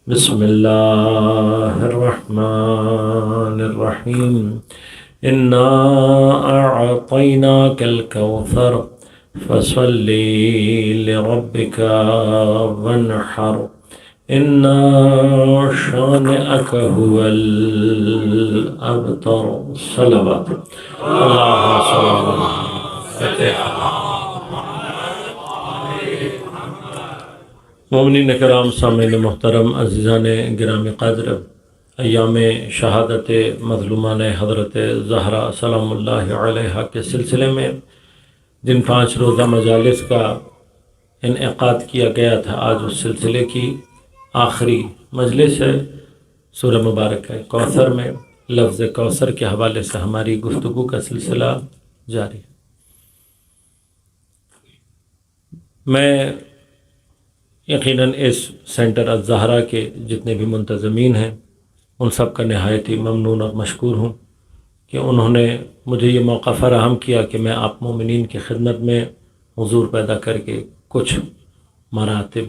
بسم اللہ الرحمن الرحیم انا اعطیناک الکوثر فصل لربک وانحر ان شانئک هو الابتر صلوات اللہ صلی اللہ مومنین کرام، سامعین محترم، عزیزان گرامی قدر، ایام شہادت مظلومان حضرت زہرا سلام اللہ علیہا کے سلسلے میں جن 5 روزہ مجالس کا انعقاد کیا گیا تھا، آج اس سلسلے کی آخری مجلس ہے۔ سورہ مبارک کوثر میں لفظ کوثر کے حوالے سے ہماری گفتگو کا سلسلہ جاری ہے۔ میں یقیناً اس سینٹر الزہرا کے جتنے بھی منتظمین ہیں ان سب کا نہایت ہی ممنون اور مشکور ہوں کہ انہوں نے مجھے یہ موقع فراہم کیا کہ میں آپ مومنین کی خدمت میں حضور پیدا کر کے کچھ مراتب،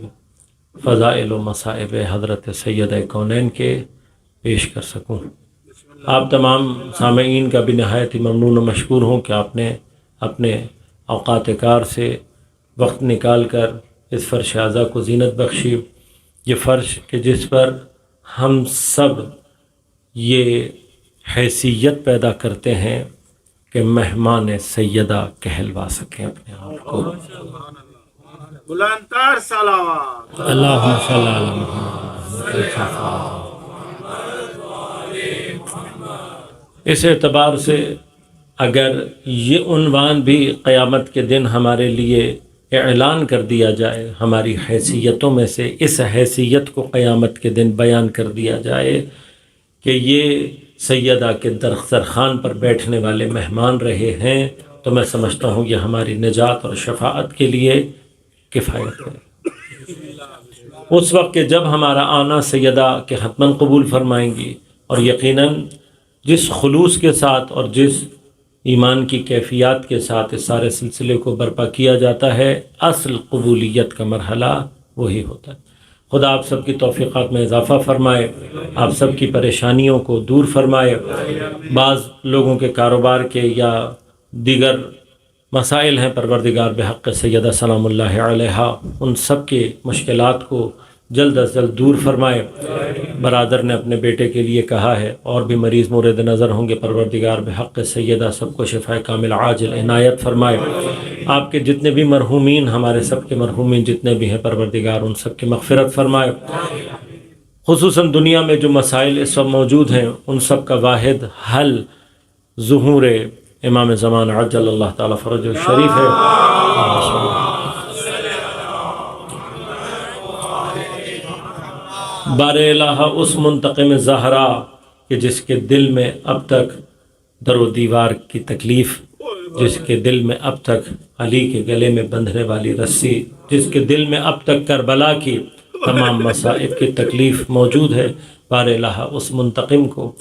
فضائل و مصائب حضرت سیدہ کونین کے پیش کر سکوں۔ آپ تمام سامعین کا بھی نہایت ہی ممنون و مشکور ہوں کہ آپ نے اپنے اوقات کار سے وقت نکال کر اس فرش اعظا کو زینت بخشی، یہ فرش کہ جس پر ہم سب یہ حیثیت پیدا کرتے ہیں کہ مہمان سیدہ کہلوا سکیں اپنے آپ کو۔ بلندتر صلوات اللہم صلی علی محمد۔ اس اعتبار سے اگر یہ عنوان بھی قیامت کے دن ہمارے لیے اعلان کر دیا جائے، ہماری حیثیتوں میں سے اس حیثیت کو قیامت کے دن بیان کر دیا جائے کہ یہ سیدہ کے درخان پر بیٹھنے والے مہمان رہے ہیں، تو میں سمجھتا ہوں یہ ہماری نجات اور شفاعت کے لیے کفایت ہے۔ اس وقت کہ جب ہمارا آنا سیدہ کے حتماً قبول فرمائیں گی، اور یقیناً جس خلوص کے ساتھ اور جس ایمان کی کیفیات کے ساتھ اس سارے سلسلے کو برپا کیا جاتا ہے، اصل قبولیت کا مرحلہ وہی ہوتا ہے۔ خدا آپ سب کی توفیقات میں اضافہ فرمائے، آپ سب کی پریشانیوں کو دور فرمائے۔ بعض لوگوں کے کاروبار کے یا دیگر مسائل ہیں، پروردگار بحق سیدہ سلام اللہ علیہا ان سب کے مشکلات کو جلد از جلد دور فرمائے۔ برادر نے اپنے بیٹے کے لیے کہا ہے، اور بھی مریض مورد نظر ہوں گے، پروردگار بحق سیدہ سب کو شفاء کامل عاجل عنایت فرمائے۔ آپ کے جتنے بھی مرحومین، ہمارے سب کے مرحومین جتنے بھی ہیں، پروردگار ان سب کی مغفرت فرمائے۔ خصوصاً دنیا میں جو مسائل اس وقت موجود ہیں ان سب کا واحد حل ظہور امام زمان عجل اللہ تعالیٰ فرجہ الشریف ہے۔ بار الہ اس منتقم زہرا کہ جس کے دل میں اب تک در و دیوار کی تکلیف، جس کے دل میں اب تک علی کے گلے میں بندھنے والی رسی، جس کے دل میں اب تک کربلا کی تمام مصائب کی تکلیف موجود ہے، بار الہ اس منتقم کو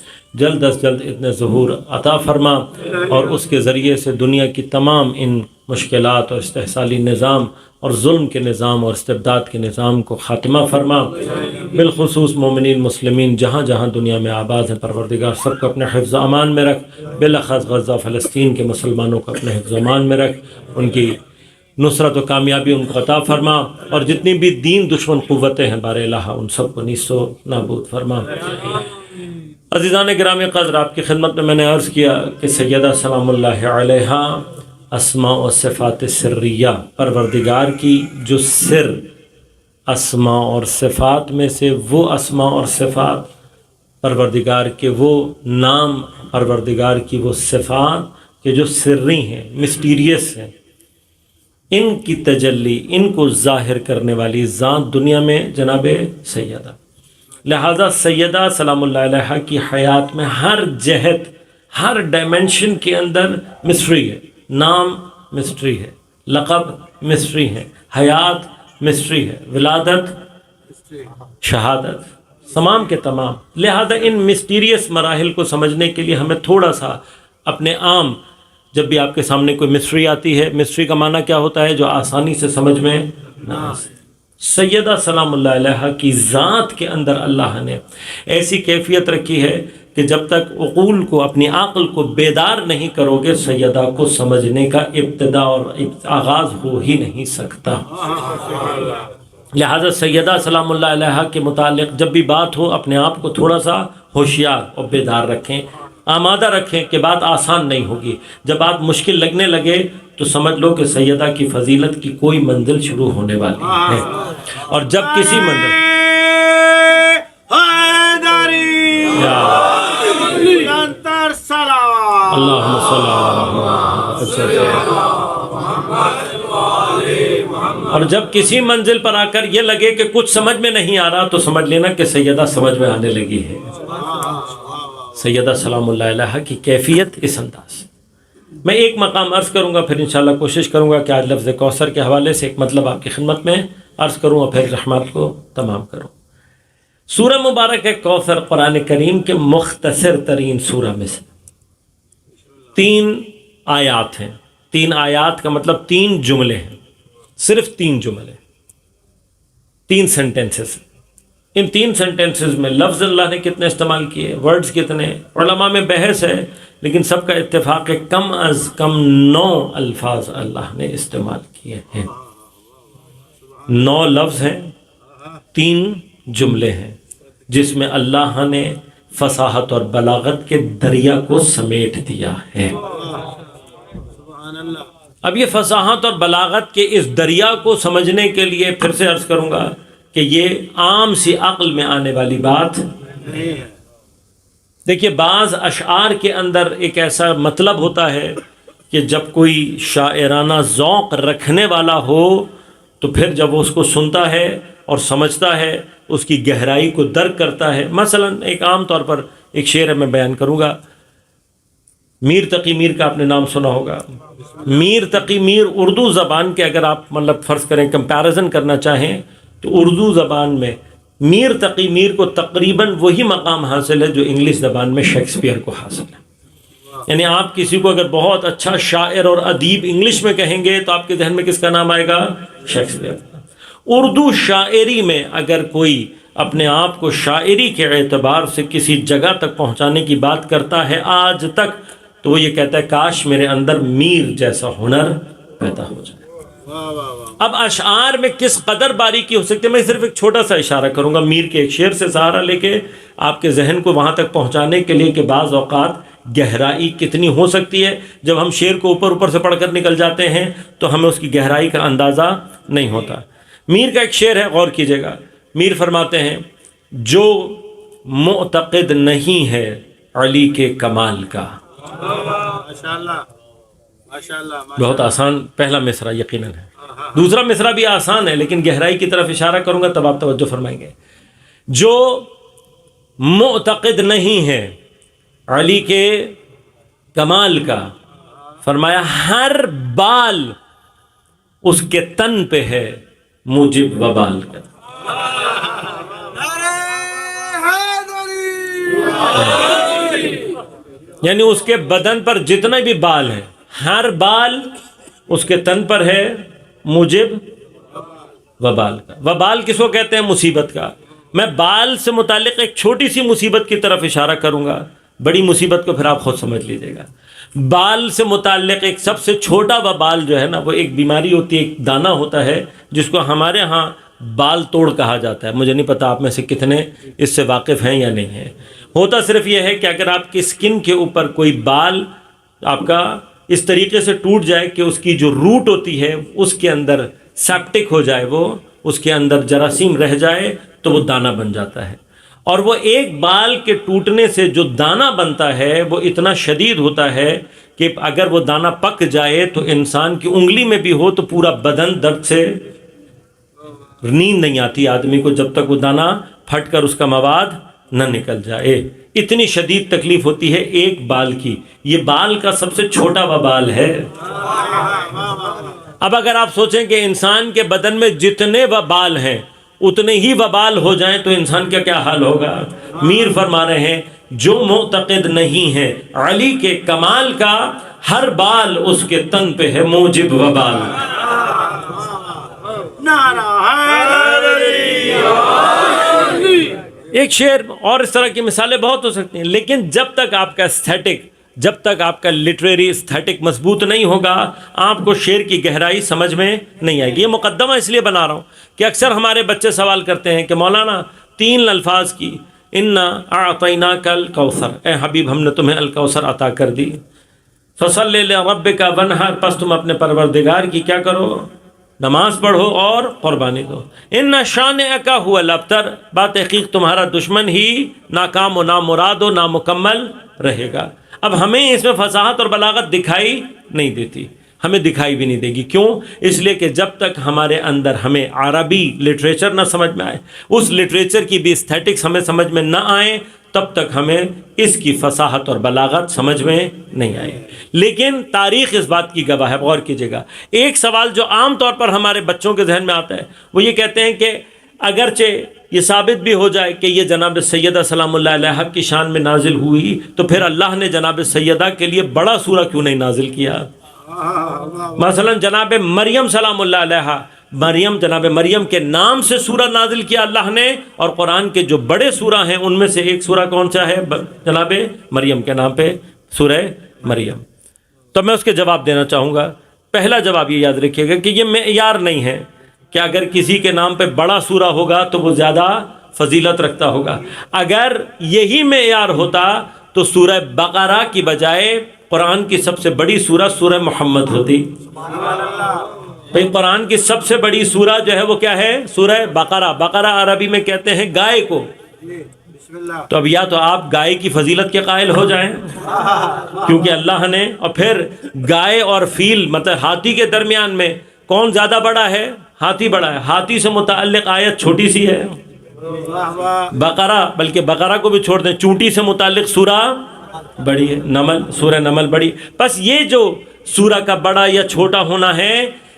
جلد از جلد اتنے ظہور عطا فرما، اور اس کے ذریعے سے دنیا کی تمام ان مشکلات اور استحصالی نظام اور ظلم کے نظام اور استبداد کے نظام کو خاتمہ فرما۔ بالخصوص مومنین مسلمین جہاں جہاں دنیا میں آباد ہیں، پروردگار سب کو اپنے حفظ و امان میں رکھ، بالاخص غزہ فلسطین کے مسلمانوں کو اپنے حفظ و امان میں رکھ، ان کی نصرت و کامیابی ان کو عطا فرما، اور جتنی بھی دین دشمن قوتیں ہیں بار الہ ان سب کو نیست و نابود فرما۔ عزیزان گرامی قدر، آپ کی خدمت میں نے عرض کیا کہ سیدہ سلام اللہ علیہا اسماء و صفات سریہ، پروردگار کی جو سر اسماء اور صفات میں سے وہ اسماء اور صفات، پروردگار کے وہ نام، پروردگار کی وہ صفات کہ جو سری ہیں، مسٹیریس ہیں، ان کی تجلی، ان کو ظاہر کرنے والی ذات دنیا میں جناب سیدہ۔ لہذا سیدہ سلام اللہ علیہا کی حیات میں ہر جہت، ہر ڈائمنشن کے اندر مسٹری ہے، نام مسٹری ہے، لقب مسٹری ہے، حیات مسٹری ہے، ولادت، شہادت، تمام کے تمام۔ لہذا ان مسٹیریس مراحل کو سمجھنے کے لیے ہمیں تھوڑا سا اپنے عام، جب بھی آپ کے سامنے کوئی مسٹری آتی ہے، مسٹری کا معنی کیا ہوتا ہے؟ جو آسانی سے سمجھ میں نہ آ سکے۔ سیدہ سلام اللہ علیہا کی ذات کے اندر اللہ نے ایسی کیفیت رکھی ہے کہ جب تک عقول کو، اپنی عقل کو بیدار نہیں کرو گے، سیدہ کو سمجھنے کا ابتدا اور آغاز ہو ہی نہیں سکتا۔ لہذا سیدہ سلام اللہ علیہا کے متعلق جب بھی بات ہو، اپنے آپ کو تھوڑا سا ہوشیار اور بیدار رکھیں، آمادہ رکھیں کہ بات آسان نہیں ہوگی۔ جب بات مشکل لگنے لگے تو سمجھ لو کہ سیدہ کی فضیلت کی کوئی منزل شروع ہونے والی ہے، اور جب کسی منزل اللہم صلی اور جب کسی منزل پر آ کر یہ لگے کہ کچھ سمجھ میں نہیں آ رہا تو سمجھ لینا کہ سیدہ سمجھ میں آنے لگی ہے۔ سیدہ سلام اللہ علیہا کی کیفیت اس انداز۔ میں ایک مقام عرض کروں گا، پھر انشاءاللہ کوشش کروں گا کہ آج لفظ کوثر کے حوالے سے ایک مطلب آپ کی خدمت میں عرض کروں اور پھر رحمت کو تمام کروں۔ سورہ مبارک ہے کوثر، قرآن کریم کے مختصر ترین سورہ میں سے 3 آیات ہیں۔ 3 آیات کا مطلب 3 جملے ہیں، صرف 3 جملے، 3 سینٹنسز۔ ان 3 سینٹنسز میں لفظ اللہ نے کتنے استعمال کیے، ورڈز کتنے، علماء میں بحث ہے، لیکن سب کا اتفاق ہے کم از کم 9 الفاظ اللہ نے استعمال کیے ہیں۔ 9 لفظ ہیں، 3 جملے ہیں، جس میں اللہ نے فصاحت اور بلاغت کے دریا کو سمیٹ دیا ہے۔ اب یہ فصاحت اور بلاغت کے اس دریا کو سمجھنے کے لیے پھر سے عرض کروں گا کہ یہ عام سی عقل میں آنے والی بات نہیں ہے۔ دیکھیے بعض اشعار کے اندر ایک ایسا مطلب ہوتا ہے کہ جب کوئی شاعرانہ ذوق رکھنے والا ہو تو پھر جب وہ اس کو سنتا ہے اور سمجھتا ہے، اس کی گہرائی کو درک کرتا ہے۔ مثلا ایک عام طور پر ایک شعر میں بیان کروں گا، میر تقی میر کا آپ نے نام سنا ہوگا۔ میر تقی میر اردو زبان کے اگر آپ مطلب فرض کریں کمپیریزن کرنا چاہیں تو اردو زبان میں میر تقی میر کو تقریباً وہی مقام حاصل ہے جو انگلش زبان میں شیکسپیئر کو حاصل ہے۔ یعنی آپ کسی کو اگر بہت اچھا شاعر اور ادیب انگلش میں کہیں گے تو آپ کے ذہن میں کس کا نام آئے گا؟ شیکسپیئر۔ اردو شاعری میں اگر کوئی اپنے آپ کو شاعری کے اعتبار سے کسی جگہ تک پہنچانے کی بات کرتا ہے آج تک، تو وہ یہ کہتا ہے کاش میرے اندر میر جیسا ہنر پیدا ہو جائے۔ اب اشعار میں کس قدر باریکی ہو سکتی ہے، میں صرف ایک چھوٹا سا اشارہ کروں گا میر کے ایک شعر سے سہارا لے کے آپ کے ذہن کو وہاں تک پہنچانے کے لیے کہ بعض اوقات گہرائی کتنی ہو سکتی ہے۔ جب ہم شعر کو اوپر سے پڑھ کر نکل جاتے ہیں تو ہمیں اس کی گہرائی کا اندازہ نہیں ہوتا۔ میر کا ایک شعر ہے، غور کیجئے گا۔ میر فرماتے ہیں جو معتقد نہیں ہے علی کے کمال کا، بہت آسان پہلا مصرع یقیناً ہے، دوسرا مصرع بھی آسان ہے لیکن گہرائی کی طرف اشارہ کروں گا تب آپ توجہ فرمائیں گے۔ جو معتقد نہیں ہے علی کے کمال کا، فرمایا ہر بال اس کے تن پہ ہے موجب وبال کا۔ یعنی اس کے بدن پر جتنے بھی بال ہیں، ہر بال اس کے تن پر ہے موجب وبال کا۔ وبال کس کو کہتے ہیں؟ مصیبت کا۔ میں بال سے متعلق ایک چھوٹی سی مصیبت کی طرف اشارہ کروں گا، بڑی مصیبت کو پھر آپ خود سمجھ لیجیے گا۔ بال سے متعلق ایک سب سے چھوٹا وبال جو ہے نا، وہ ایک بیماری ہوتی ہے، ایک دانہ ہوتا ہے جس کو ہمارے ہاں بال توڑ کہا جاتا ہے۔ مجھے نہیں پتا آپ میں سے کتنے اس سے واقف ہیں یا نہیں ہیں۔ ہوتا صرف یہ ہے کہ اگر آپ کی اسکن کے اوپر کوئی بال آپ کا اس طریقے سے ٹوٹ جائے کہ اس کی جو روٹ ہوتی ہے اس کے اندر سیپٹک ہو جائے، وہ اس کے اندر جراثیم رہ جائے تو وہ دانہ بن جاتا ہے۔ اور وہ ایک بال کے ٹوٹنے سے جو دانہ بنتا ہے وہ اتنا شدید ہوتا ہے کہ اگر وہ دانہ پک جائے تو انسان کی انگلی میں بھی ہو تو پورا بدن درد سے نیند نہیں آتی آدمی کو جب تک وہ دانہ پھٹ کر اس کا مواد نہ نکل جائے۔ اتنی شدید تکلیف ہوتی ہے ایک بال کی۔ یہ بال کا سب سے چھوٹا وبال ہے۔ اب اگر آپ سوچیں کہ انسان کے بدن میں جتنے وبال ہیں اتنے ہی وبال ہو جائیں تو انسان کا کیا حال ہوگا؟ میر فرما رہے ہیں جو معتقد نہیں ہے علی کے کمال کا، ہر بال اس کے تن پہ ہے موجب وبال۔ نعرہ ایک شعر اور اس طرح کی مثالیں بہت ہو سکتی ہیں، لیکن جب تک آپ کا استھیٹک، جب تک آپ کا لٹریری استھیٹک مضبوط نہیں ہوگا، آپ کو شعر کی گہرائی سمجھ میں نہیں آئے گی۔ یہ مقدمہ اس لیے بنا رہا ہوں کہ اکثر ہمارے بچے سوال کرتے ہیں کہ مولانا 3 الفاظ کی انا اعطیناک الکوثر، اے حبیب ہم نے تمہیں الکوثر عطا کر دی، فصلی لربک وانحر، پس تم اپنے پروردگار کی کیا کرو؟ نماز پڑھو اور قربانی دو۔ ان شانئک هو الابتر، بات تحقیق تمہارا دشمن ہی ناکام و نامراد و نامکمل رہے گا۔ اب ہمیں اس میں فصاحت اور بلاغت دکھائی نہیں دیتی، ہمیں دکھائی بھی نہیں دے گی۔ کیوں؟ اس لیے کہ جب تک ہمارے اندر ہمیں عربی لٹریچر نہ سمجھ میں آئے، اس لٹریچر کی بھی استھیٹکس ہمیں سمجھ میں نہ آئے، تب تک ہمیں اس کی فصاحت اور بلاغت سمجھ میں نہیں آئے۔ لیکن تاریخ اس بات کی گواہ ہے، غور کیجیے گا۔ ایک سوال جو عام طور پر ہمارے بچوں کے ذہن میں آتا ہے وہ یہ کہتے ہیں کہ اگرچہ یہ ثابت بھی ہو جائے کہ یہ جناب سیدہ سلام اللہ علیہا کی شان میں نازل ہوئی، تو پھر اللہ نے جناب سیدہ کے لیے بڑا سورہ کیوں نہیں نازل کیا؟ مثلا جناب مریم سلام اللہ علیہا، جناب مریم کے نام سے سورہ نازل کیا اللہ نے، اور قرآن کے جو بڑے سورہ ہیں ان میں سے ایک سورہ کون سا ہے؟ جناب مریم کے نام پہ سورہ مریم۔ تو میں اس کے جواب دینا چاہوں گا۔ پہلا جواب یہ یاد رکھیے گا کہ یہ معیار نہیں ہے کہ اگر کسی کے نام پہ بڑا سورہ ہوگا تو وہ زیادہ فضیلت رکھتا ہوگا۔ اگر یہی معیار ہوتا تو سورہ بقرہ کی بجائے قرآن کی سب سے بڑی سورہ سورہ محمد ہوتی۔ بھئی قرآن کی سب سے بڑی سورہ جو ہے وہ کیا ہے؟ سورہ بقرہ۔ بقرہ عربی میں کہتے ہیں گائے کو۔ تو اب یا تو آپ گائے کی فضیلت کے قائل ہو جائیں، کیونکہ اللہ نے، اور پھر گائے اور فیل مطلب ہاتھی کے درمیان میں کون زیادہ بڑا ہے؟ ہاتھی بڑا ہے۔ ہاتھی سے متعلق آیت چھوٹی سی ہے بقرہ، بلکہ بقرہ کو بھی چھوڑ دیں، چونٹی سے متعلق سورہ بڑی ہے، نمل، سورہ نمل بڑی۔ بس یہ جو سورہ کا بڑا یا چھوٹا ہونا ہے،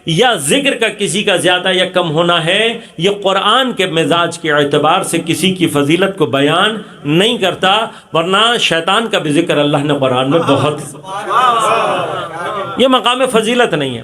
یا ذکر کا کسی کا زیادہ یا کم ہونا ہے، یہ قرآن کے مزاج کے اعتبار سے کسی کی فضیلت کو بیان نہیں کرتا، ورنہ شیطان کا بھی ذکر اللہ نے قرآن میں بہت۔ یہ مقام فضیلت نہیں ہے۔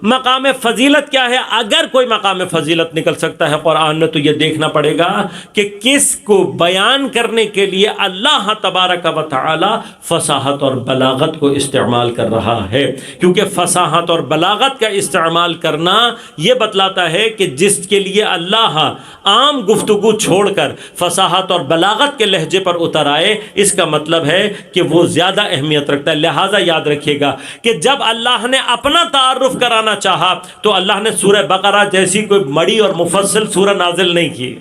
مقام فضیلت کیا ہے؟ اگر کوئی مقام فضیلت نکل سکتا ہے قرآن میں تو یہ دیکھنا پڑے گا کہ کس کو بیان کرنے کے لیے اللہ تبارک و تعالی فصاحت اور بلاغت کو استعمال کر رہا ہے، کیونکہ فصاحت اور بلاغت کا استعمال کرنا یہ بتلاتا ہے کہ جس کے لیے اللہ عام گفتگو چھوڑ کر فصاحت اور بلاغت کے لہجے پر اتر آئے، اس کا مطلب ہے کہ وہ زیادہ اہمیت رکھتا ہے۔ لہٰذا یاد رکھیے گا کہ جب اللہ نے اپنا تعارف کرانا چاہا تو اللہ نے سورہ بقرہ جیسی کوئی بڑی اور مفصل سورہ نازل نہیں کی،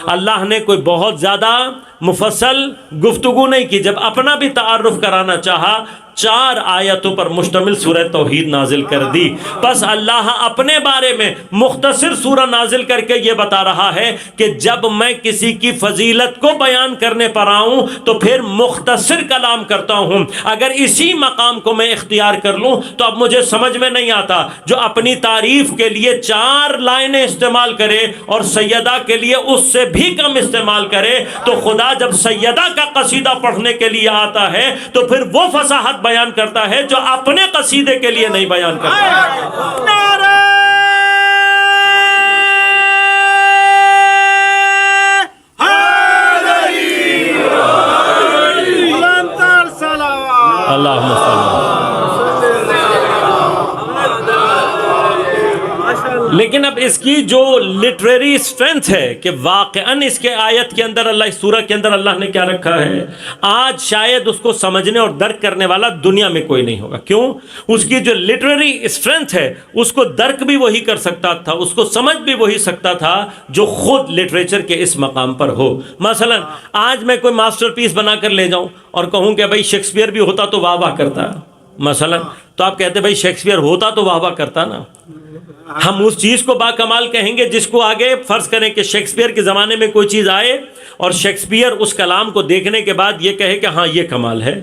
اللہ نے کوئی بہت زیادہ مفصل گفتگو نہیں کی۔ جب اپنا بھی تعارف کرانا چاہا 4 آیتوں پر مشتمل سورہ توحید نازل کر دی۔ بس اللہ اپنے بارے میں مختصر سورہ نازل کر کے یہ بتا رہا ہے کہ جب میں کسی کی فضیلت کو بیان کرنے پر آؤں تو پھر مختصر کلام کرتا ہوں۔ اگر اسی مقام کو میں اختیار کر لوں تو اب مجھے سمجھ میں نہیں آتا جو اپنی تعریف کے لیے 4 لائنیں استعمال کرے اور سیدہ کے لیے اس سے بھی کم استعمال کرے، تو خدا جب سیدہ کا قصیدہ پڑھنے کے لیے آتا ہے تو پھر وہ فصاحت بیان کرتا ہے جو اپنے قصیدے کے لیے نہیں بیان کرتا۔ نعرہ اللہم صلی۔ لیکن اب اس کی جو لٹریری اسٹرینتھ ہے کہ واقعاً اس کے آیت کے اندر اللہ، اس سورہ کے اندر اللہ نے کیا رکھا ہے، آج شاید اس کو سمجھنے اور درک کرنے والا دنیا میں کوئی نہیں ہوگا۔ کیوں؟ اس کی جو لٹریری اسٹرینتھ ہے اس کو درک بھی وہی کر سکتا تھا، اس کو سمجھ بھی وہی سکتا تھا جو خود لٹریچر کے اس مقام پر ہو۔ مثلا آج میں کوئی ماسٹر پیس بنا کر لے جاؤں اور کہوں کہ بھائی شیکسپیئر بھی ہوتا تو واہ واہ کرتا، مثلا تو آپ کہتے بھائی شیکسپیئر ہوتا تو واہ واہ کرتا نا۔ ہم اس چیز کو با کمال کہیں گے جس کو آگے فرض کریں کہ شیکسپیئر کے زمانے میں کوئی چیز آئے اور شیکسپیئر اس کلام کو دیکھنے کے بعد یہ کہے کہ ہاں یہ کمال ہے۔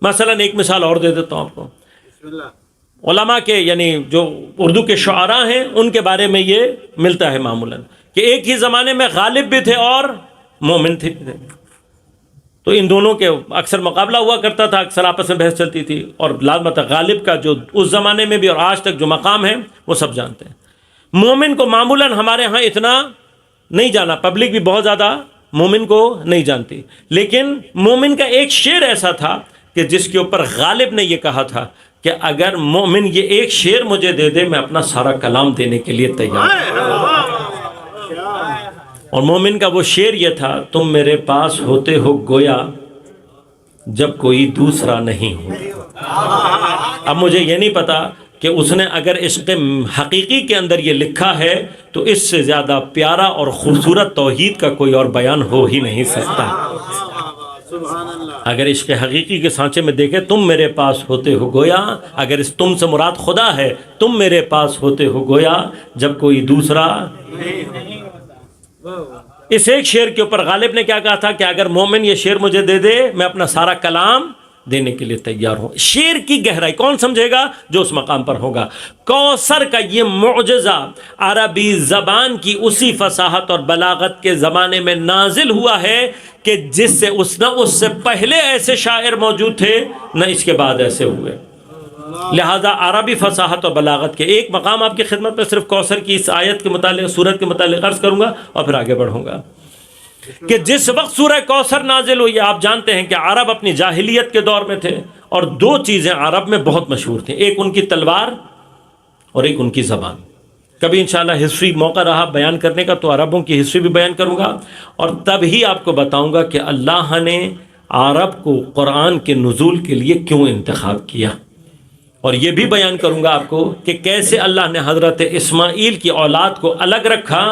مثلا ایک مثال اور دے دیتا ہوں آپ کو، علماء کے یعنی جو اردو کے شعراء ہیں ان کے بارے میں یہ ملتا ہے معمولاً کہ ایک ہی زمانے میں غالب بھی تھے اور مومن تھے، تو ان دونوں کے اکثر مقابلہ ہوا کرتا تھا، اکثر آپس میں بحث چلتی تھی، اور لازمت غالب کا جو اس زمانے میں بھی اور آج تک جو مقام ہے وہ سب جانتے ہیں۔ مومن کو معمولاً ہمارے ہاں اتنا نہیں جانا، پبلک بھی بہت زیادہ مومن کو نہیں جانتی. لیکن مومن کا ایک شعر ایسا تھا کہ جس کے اوپر غالب نے یہ کہا تھا کہ اگر مومن یہ ایک شعر مجھے دے دے میں اپنا سارا کلام دینے کے لیے تیار ہوں. اور مومن کا وہ شعر یہ تھا، تم میرے پاس ہوتے ہو گویا جب کوئی دوسرا نہیں ہو. اب مجھے یہ نہیں پتا کہ اس نے اگر عشق حقیقی کے اندر یہ لکھا ہے تو اس سے زیادہ پیارا اور خوبصورت توحید کا کوئی اور بیان ہو ہی نہیں سکتا. اگر عشق حقیقی کے سانچے میں دیکھیں، تم میرے پاس ہوتے ہو گویا، اگر اس تم سے مراد خدا ہے، تم میرے پاس ہوتے ہو گویا جب کوئی دوسرا. اس ایک شعر کے اوپر غالب نے کیا کہا تھا کہ اگر مومن یہ شعر مجھے دے دے میں اپنا سارا کلام دینے کے لیے تیار ہوں. شعر کی گہرائی کون سمجھے گا؟ جو اس مقام پر ہوگا. کوثر کا یہ معجزہ عربی زبان کی اسی فصاحت اور بلاغت کے زمانے میں نازل ہوا ہے کہ جس سے اس سے پہلے ایسے شاعر موجود تھے نہ اس کے بعد ایسے ہوئے. لہذا عربی فصاحت اور بلاغت کے ایک مقام آپ کی خدمت میں صرف کوثر کی اس آیت کے متعلق، سورت کے متعلق عرض کروں گا اور پھر آگے بڑھوں گا کہ جس وقت سورہ کوثر نازل ہوئی، آپ جانتے ہیں کہ عرب اپنی جاہلیت کے دور میں تھے اور دو چیزیں عرب میں بہت مشہور تھیں، ایک ان کی تلوار اور ایک ان کی زبان. کبھی انشاءاللہ ہسٹری موقع رہا بیان کرنے کا تو عربوں کی ہسٹری بھی بیان کروں گا اور تب ہی آپ کو بتاؤں گا کہ اللہ نے عرب کو قرآن کے نزول کے لیے کیوں انتخاب کیا. اور یہ بھی بیان کروں گا آپ کو کہ کیسے اللہ نے حضرت اسماعیل کی اولاد کو الگ رکھا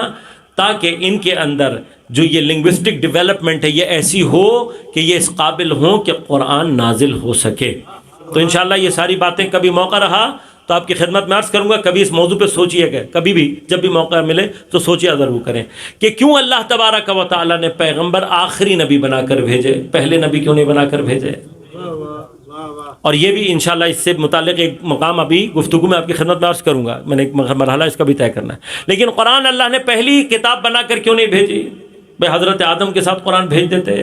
تاکہ ان کے اندر جو یہ لنگوسٹک ڈیولپمنٹ ہے یہ ایسی ہو کہ یہ اس قابل ہوں کہ قرآن نازل ہو سکے. تو انشاءاللہ یہ ساری باتیں کبھی موقع رہا تو آپ کی خدمت میں عرض کروں گا. کبھی اس موضوع پہ سوچئے گا، کبھی بھی جب بھی موقع ملے تو سوچیے ضرور کریں کہ کیوں اللہ تبارک و تعالی نے پیغمبر آخری نبی بنا کر بھیجے، پہلے نبی کیوں نہیں بنا کر بھیجے. اور یہ بھی انشاءاللہ اس سے متعلق ایک مقام ابھی گفتگو میں آپ کی خدمت میں عرض کروں گا. میں نے ایک مرحلہ اس کا بھی طے کرنا ہے. لیکن قرآن اللہ نے پہلی کتاب بنا کر کیوں نہیں بھیجی؟ بھائی حضرت آدم کے ساتھ قرآن بھیج دیتے،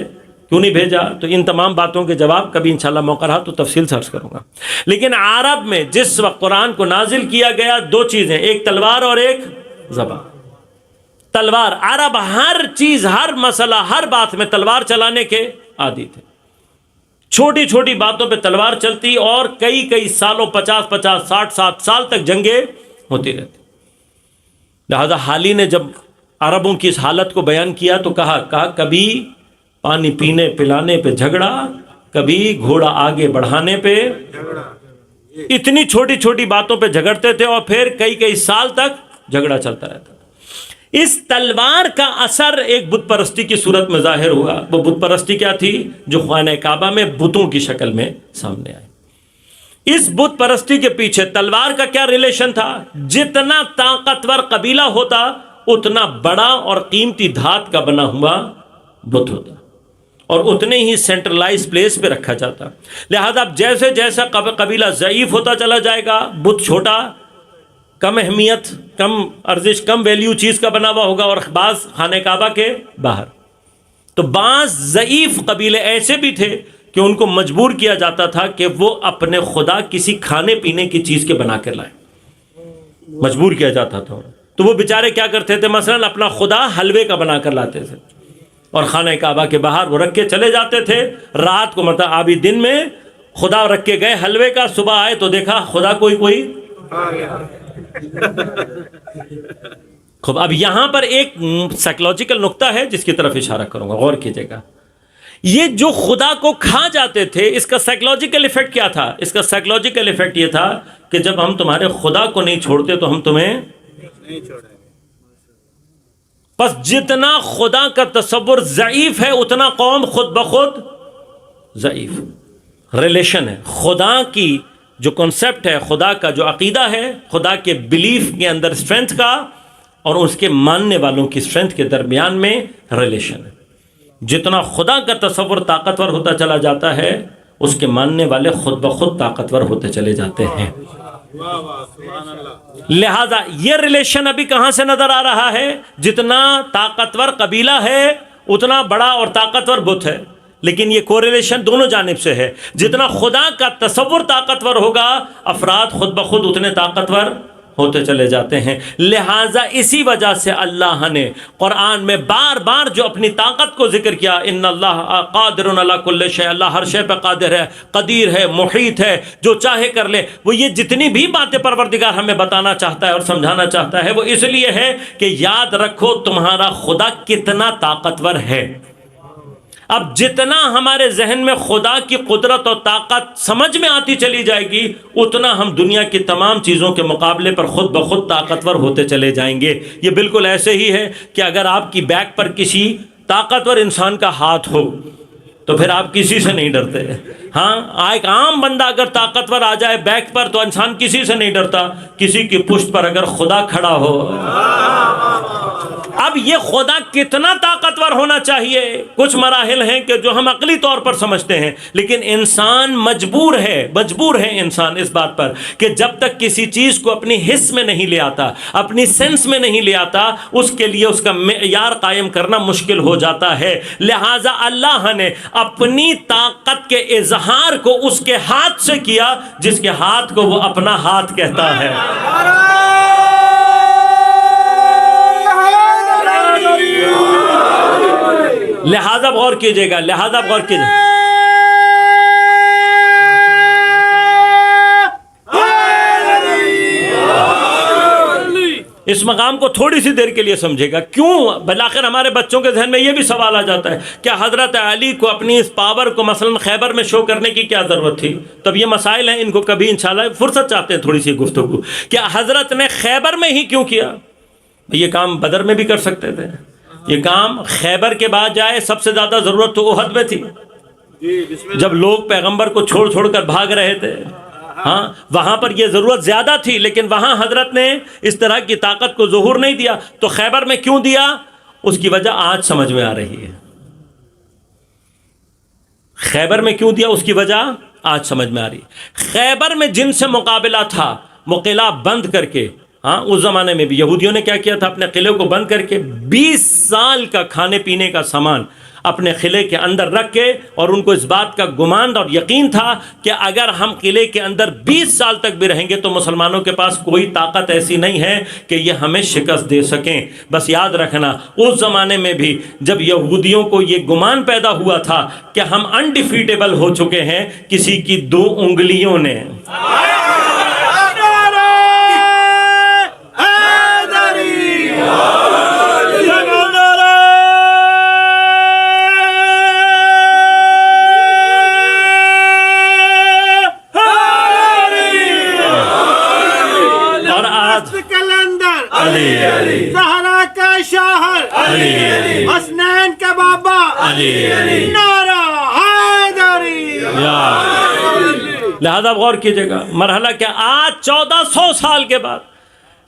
کیوں نہیں بھیجا؟ تو ان تمام باتوں کے جواب کبھی انشاءاللہ موقع رہا تو تفصیل سے عرض کروں گا. لیکن عرب میں جس وقت قرآن کو نازل کیا گیا دو چیزیں، ایک تلوار اور ایک زبان. تلوار، عرب ہر چیز، ہر مسئلہ، ہر بات میں تلوار چلانے کے عادی تھے. چھوٹی چھوٹی باتوں پہ تلوار چلتی اور کئی سالوں 50 60 سال تک جنگیں ہوتی رہتی. لہذا حالی نے جب عربوں کی اس حالت کو بیان کیا تو کہا کبھی پانی پینے پلانے پہ جھگڑا، کبھی گھوڑا آگے بڑھانے پہ. اتنی چھوٹی چھوٹی باتوں پہ جھگڑتے تھے اور پھر کئی سال تک جھگڑا چلتا رہتا. اس تلوار کا اثر ایک بت پرستی کی صورت میں ظاہر ہوا. وہ بت پرستی کیا تھی؟ جو خانہ کعبہ میں بتوں کی شکل میں سامنے آئی. اس بت پرستی کے پیچھے تلوار کا کیا ریلیشن تھا؟ جتنا طاقتور قبیلہ ہوتا اتنا بڑا اور قیمتی دھات کا بنا ہوا بت ہوتا اور اتنے ہی سینٹرلائز پلیس پہ رکھا جاتا. لہذا جیسے جیسا قبیلہ ضعیف ہوتا چلا جائے گا، بت چھوٹا، کم اہمیت، کم ارزش، کم ویلیو چیز کا بنا ہوا ہوگا اور بعض خانہ کعبہ کے باہر. تو بعض ضعیف قبیلے ایسے بھی تھے کہ ان کو مجبور کیا جاتا تھا کہ وہ اپنے خدا کسی کھانے پینے کی چیز کے بنا کر لائیں، مجبور کیا جاتا تھا. تو وہ بیچارے کیا کرتے تھے؟ مثلا اپنا خدا حلوے کا بنا کر لاتے تھے اور خانہ کعبہ کے باہر وہ رکھ کے چلے جاتے تھے. رات کو مطلب آبی دن میں خدا رکھ کے گئے حلوے کا، صبح آئے تو دیکھا خدا کوئی خوب. اب یہاں پر ایک سائیکولوجیکل نقطہ ہے جس کی طرف اشارہ کروں گا، غور کیجئے گا. یہ جو خدا کو کھا جاتے تھے اس کا سائیکولوجیکل ایفیکٹ کیا تھا؟ اس کا سائیکولوجیکل ایفیکٹ یہ تھا کہ جب ہم تمہارے خدا کو نہیں چھوڑتے تو ہم تمہیں نہیں چھوڑیں. بس جتنا خدا کا تصور ضعیف ہے اتنا قوم خود بخود ضعیف. ریلیشن ہے خدا کی جو کنسپٹ ہے، خدا کا جو عقیدہ ہے، خدا کے بلیف کے اندر اسٹرینتھ کا اور اس کے ماننے والوں کی اسٹرینتھ کے درمیان میں ریلیشن ہے. جتنا خدا کا تصور طاقتور ہوتا چلا جاتا ہے اس کے ماننے والے خود بخود طاقتور ہوتے چلے جاتے ہیں. لہذا یہ ریلیشن ابھی کہاں سے نظر آ رہا ہے؟ جتنا طاقتور قبیلہ ہے اتنا بڑا اور طاقتور بت ہے. لیکن یہ کوریلیشن دونوں جانب سے ہے. جتنا خدا کا تصور طاقتور ہوگا افراد خود بخود اتنے طاقتور ہوتے چلے جاتے ہیں۔ لہٰذا اسی وجہ سے اللہ نے قرآن میں بار بار جو اپنی طاقت کو ذکر کیا، ان اللہ قادر علی کل شیء، اللہ ہر شے پہ قادر ہے، قدیر ہے، محیط ہے، جو چاہے کر لے۔ وہ یہ جتنی بھی باتیں پروردگار ہمیں بتانا چاہتا ہے اور سمجھانا چاہتا ہے، وہ اس لیے ہے کہ یاد رکھو تمہارا خدا کتنا طاقتور ہے۔ اب جتنا ہمارے ذہن میں خدا کی قدرت اور طاقت سمجھ میں آتی چلی جائے گی، اتنا ہم دنیا کی تمام چیزوں کے مقابلے پر خود بخود طاقتور ہوتے چلے جائیں گے۔ یہ بالکل ایسے ہی ہے کہ اگر آپ کی بیک پر کسی طاقتور انسان کا ہاتھ ہو تو پھر آپ کسی سے نہیں ڈرتے۔ ہاں، ایک عام بندہ اگر طاقتور آ جائے بیک پر تو انسان کسی سے نہیں ڈرتا، کسی کی پشت پر اگر خدا کھڑا ہو۔ اب یہ خدا کتنا طاقتور ہونا چاہیے، کچھ مراحل ہیں کہ جو ہم عقلی طور پر سمجھتے ہیں، لیکن انسان مجبور ہے انسان اس بات پر کہ جب تک کسی چیز کو اپنی حس میں نہیں لے آتا، اپنی سینس میں نہیں لے آتا، اس کے لیے اس کا معیار قائم کرنا مشکل ہو جاتا ہے۔ لہٰذا اللہ نے اپنی طاقت کے اظہار کو اس کے ہاتھ سے کیا جس کے ہاتھ کو وہ اپنا ہاتھ کہتا ہے۔ لہذا غور کیجئے گا، اس مقام کو تھوڑی سی دیر کے لیے سمجھے گا۔ کیوں؟ بالآخر ہمارے بچوں کے ذہن میں یہ بھی سوال آ جاتا ہے کہ حضرت علی کو اپنی اس پاور کو مثلا خیبر میں شو کرنے کی کیا ضرورت تھی؟ تب یہ مسائل ہیں، ان کو کبھی انشاءاللہ فرصت چاہتے ہیں تھوڑی سی گفتگو، کہ حضرت نے خیبر میں ہی کیوں کیا؟ یہ کام بدر میں بھی کر سکتے تھے، یہ کام خیبر کے بعد جائے، سب سے زیادہ ضرورت تو احد میں تھی، جب لوگ پیغمبر کو چھوڑ چھوڑ کر بھاگ رہے تھے۔ ہاں، وہاں پر یہ ضرورت زیادہ تھی، لیکن وہاں حضرت نے اس طرح کی طاقت کو ظہور نہیں دیا۔ تو خیبر میں کیوں دیا؟ اس کی وجہ آج سمجھ میں آ رہی ہے۔ خیبر میں کیوں دیا، اس کی وجہ آج سمجھ میں آ رہی ہے۔ خیبر میں جن سے مقابلہ تھا، وہ قلعہ بند کر کے، ہاں اس زمانے میں بھی یہودیوں نے کیا کیا تھا، اپنے قلعے کو بند کر کے 20 سال کا کھانے پینے کا سامان اپنے قلعے کے اندر رکھ کے، اور ان کو اس بات کا گمان اور یقین تھا کہ اگر ہم قلعے کے اندر 20 سال تک بھی رہیں گے تو مسلمانوں کے پاس کوئی طاقت ایسی نہیں ہے کہ یہ ہمیں شکست دے سکیں۔ بس یاد رکھنا، اس زمانے میں بھی جب یہودیوں کو یہ گمان پیدا ہوا تھا کہ ہم انڈیفیٹیبل ہو چکے ہیں کسی کی 2 انگلیوں نے، زہرا کا شوہر حسنین کا بابا نعرہ حیدری۔ لہذا غور کیجئے گا، مرحلہ کیا؟ آج 1400 سال کے بعد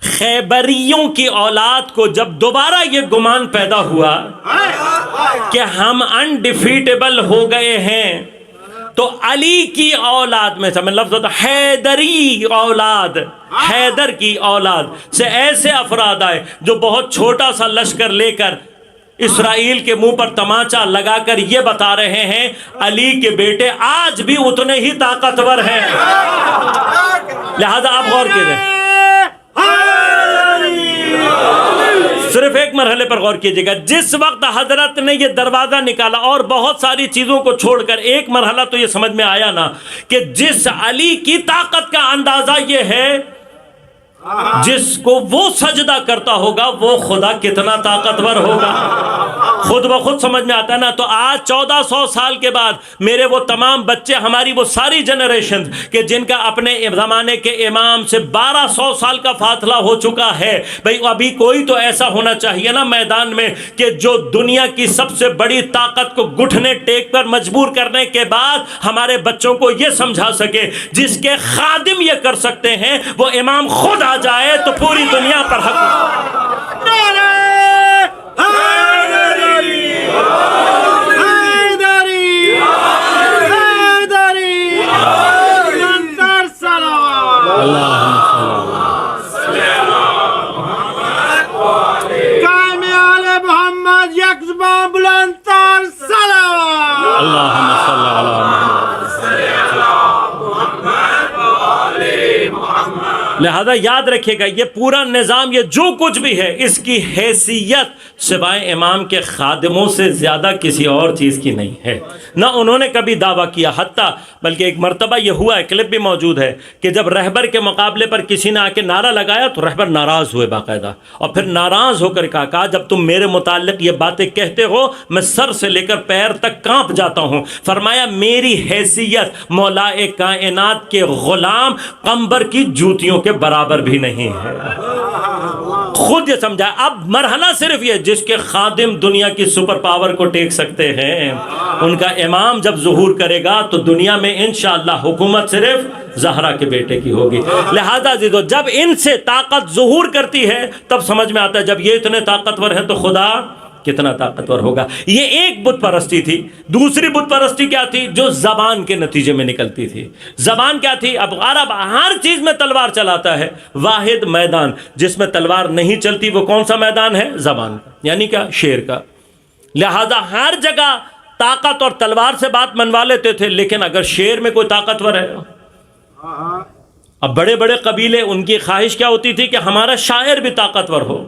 خیبریوں کی اولاد کو جب دوبارہ یہ گمان پیدا ہوا کہ ہم انڈیفیٹیبل ہو گئے ہیں، تو علی کی اولاد میں سے، میں لفظ ہوتا حیدری اولاد، حیدر کی اولاد سے ایسے افراد آئے جو بہت چھوٹا سا لشکر لے کر اسرائیل کے منہ پر تماچا لگا کر یہ بتا رہے ہیں علی کے بیٹے آج بھی اتنے ہی طاقتور ہیں۔ لہذا آپ غور کیجئے، صرف ایک مرحلے پر غور کیجئے گا۔ جس وقت حضرت نے یہ دروازہ نکالا اور بہت ساری چیزوں کو چھوڑ کر، ایک مرحلہ تو یہ سمجھ میں آیا نا کہ جس علی کی طاقت کا اندازہ یہ ہے، جس کو وہ سجدہ کرتا ہوگا وہ خدا کتنا طاقتور ہوگا، خود بخود سمجھ میں آتا ہے نا۔ تو آج 1400 سال کے بعد میرے وہ تمام بچے، ہماری وہ ساری جنریشن کہ جن کا اپنے زمانے کے امام سے 1200 سال کا فاصلہ ہو چکا ہے، بھئی ابھی کوئی تو ایسا ہونا چاہیے نا میدان میں کہ جو دنیا کی سب سے بڑی طاقت کو گھٹنے ٹیک پر مجبور کرنے کے بعد ہمارے بچوں کو یہ سمجھا سکے جس کے خادم یہ کر سکتے ہیں، وہ امام خود آ جائے تو پوری دنیا پر حق۔ محمد لہذا یاد رکھیے گا یہ پورا نظام، یہ جو کچھ بھی ہے، اس کی حیثیت سوائے امام کے خادموں سے زیادہ کسی اور چیز کی نہیں ہے۔ نہ انہوں نے کبھی دعویٰ کیا، حتیٰ بلکہ ایک مرتبہ یہ ہوا ہے، کلپ بھی موجود ہے، کہ جب رہبر کے مقابلے پر کسی نے آ کے نعرہ لگایا تو رہبر ناراض ہوئے باقاعدہ، اور پھر ناراض ہو کر کہا جب تم میرے متعلق یہ باتیں کہتے ہو میں سر سے لے کر پیر تک کانپ جاتا ہوں۔ فرمایا میری حیثیت مولا کائنات کے غلام قمبر کی جوتیوں کے برابر بھی نہیں ہے۔ خود یہ سمجھا۔ اب مرحلہ صرف یہ، جس کے خادم دنیا کی سپر پاور کو ٹیک سکتے ہیں، ان کا امام جب ظہور کرے گا تو دنیا میں انشاءاللہ حکومت صرف زہرا کے بیٹے کی ہوگی۔ لہذا عزیزو جب ان سے طاقت ظہور کرتی ہے تب سمجھ میں آتا ہے جب یہ اتنے طاقتور ہیں تو خدا کتنا طاقتور ہوگا۔ یہ ایک بت پرستی تھی۔ دوسری بت پرستی کیا تھی؟ جو زبان کے نتیجے میں نکلتی تھی۔ زبان کیا تھی؟ اب عرب ہر چیز میں تلوار چلاتا ہے، واحد میدان جس میں تلوار نہیں چلتی وہ کون سا میدان ہے؟ زبان کا، یعنی کیا؟ شیر کا۔ لہذا ہر جگہ طاقت اور تلوار سے بات منوا لیتے تھے، لیکن اگر شیر میں کوئی طاقتور ہے، اب بڑے بڑے قبیلے ان کی خواہش کیا ہوتی تھی کہ ہمارا شاعر بھی طاقتور ہو،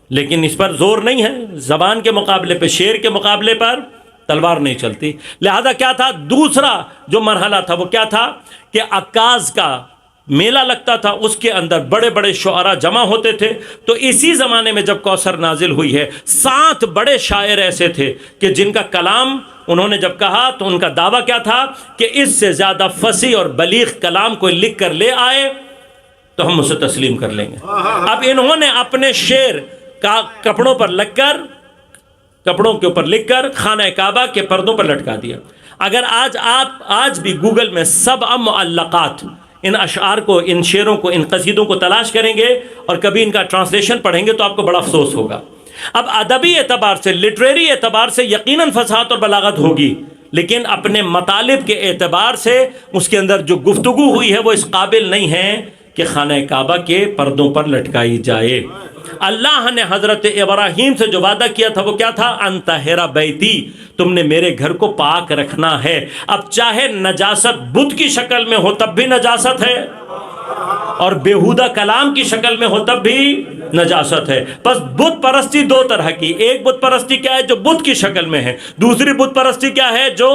لیکن اس پر زور نہیں ہے۔ زبان کے مقابلے پہ، شیر کے مقابلے پر تلوار نہیں چلتی۔ لہذا کیا تھا؟ دوسرا جو مرحلہ تھا وہ کیا تھا کہ عکاظ کا میلہ لگتا تھا، اس کے اندر بڑے بڑے شعراء جمع ہوتے تھے۔ تو اسی زمانے میں جب کوثر نازل ہوئی ہے، 7 بڑے شاعر ایسے تھے کہ جن کا کلام انہوں نے جب کہا تو ان کا دعویٰ کیا تھا کہ اس سے زیادہ فصیح اور بلیغ کلام کوئی لکھ کر لے آئے تو ہم اسے تسلیم کر لیں گے۔ اب انہوں نے اپنے شعر کا کپڑوں پر لگ کر، کپڑوں کے اوپر لکھ کر خانہ کعبہ کے پردوں پر لٹکا دیا۔ اگر آج بھی گوگل میں سبع معلقات، ان اشعار کو، ان شعروں کو، ان قصیدوں کو تلاش کریں گے اور کبھی ان کا ٹرانسلیشن پڑھیں گے تو آپ کو بڑا افسوس ہوگا۔ اب ادبی اعتبار سے، لٹریری اعتبار سے یقیناً فصاحت اور بلاغت ہوگی، لیکن اپنے مطالب کے اعتبار سے اس کے اندر جو گفتگو ہوئی ہے وہ اس قابل نہیں ہے کہ خانہ کعبہ کے پردوں پر لٹکائی جائے۔ اللہ نے حضرت ابراہیم سے جو وعدہ کیا تھا وہ کیا تھا؟ انطہر بیتی، تم نے میرے گھر کو پاک رکھنا ہے۔ اب چاہے نجاست بت کی شکل میں ہو تب بھی نجاست ہے، اور بیہودہ کلام کی شکل میں ہو تب بھی نجاست ہے۔ پس بت پرستی 2 طرح کی، ایک بت پرستی کیا ہے؟ جو بت کی شکل میں ہے۔ دوسری بت پرستی کیا ہے؟ جو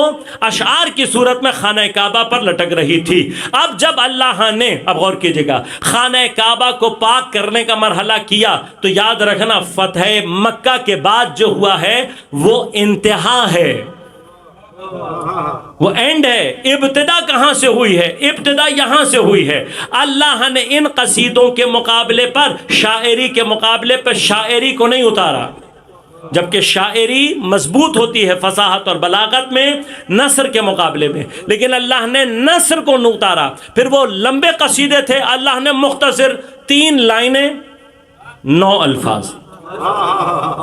اشعار کی صورت میں خانہ کعبہ پر لٹک رہی تھی۔ اب جب اللہ نے، اب غور کیجئے گا، خانہ کعبہ کو پاک کرنے کا مرحلہ کیا تو یاد رکھنا فتح مکہ کے بعد جو ہوا ہے وہ انتہا ہے، وہ اینڈ ہے۔ ابتدا کہاں سے ہوئی ہے؟ ابتدا یہاں سے ہوئی ہے۔ اللہ نے ان قصیدوں کے مقابلے پر، شاعری کے مقابلے پر شاعری کو نہیں اتارا، جبکہ شاعری مضبوط ہوتی ہے فصاحت اور بلاغت میں نثر کے مقابلے میں، لیکن اللہ نے نثر کو نہیں اتارا۔ پھر وہ لمبے قصیدے تھے، اللہ نے مختصر 3 لائنیں 9 الفاظ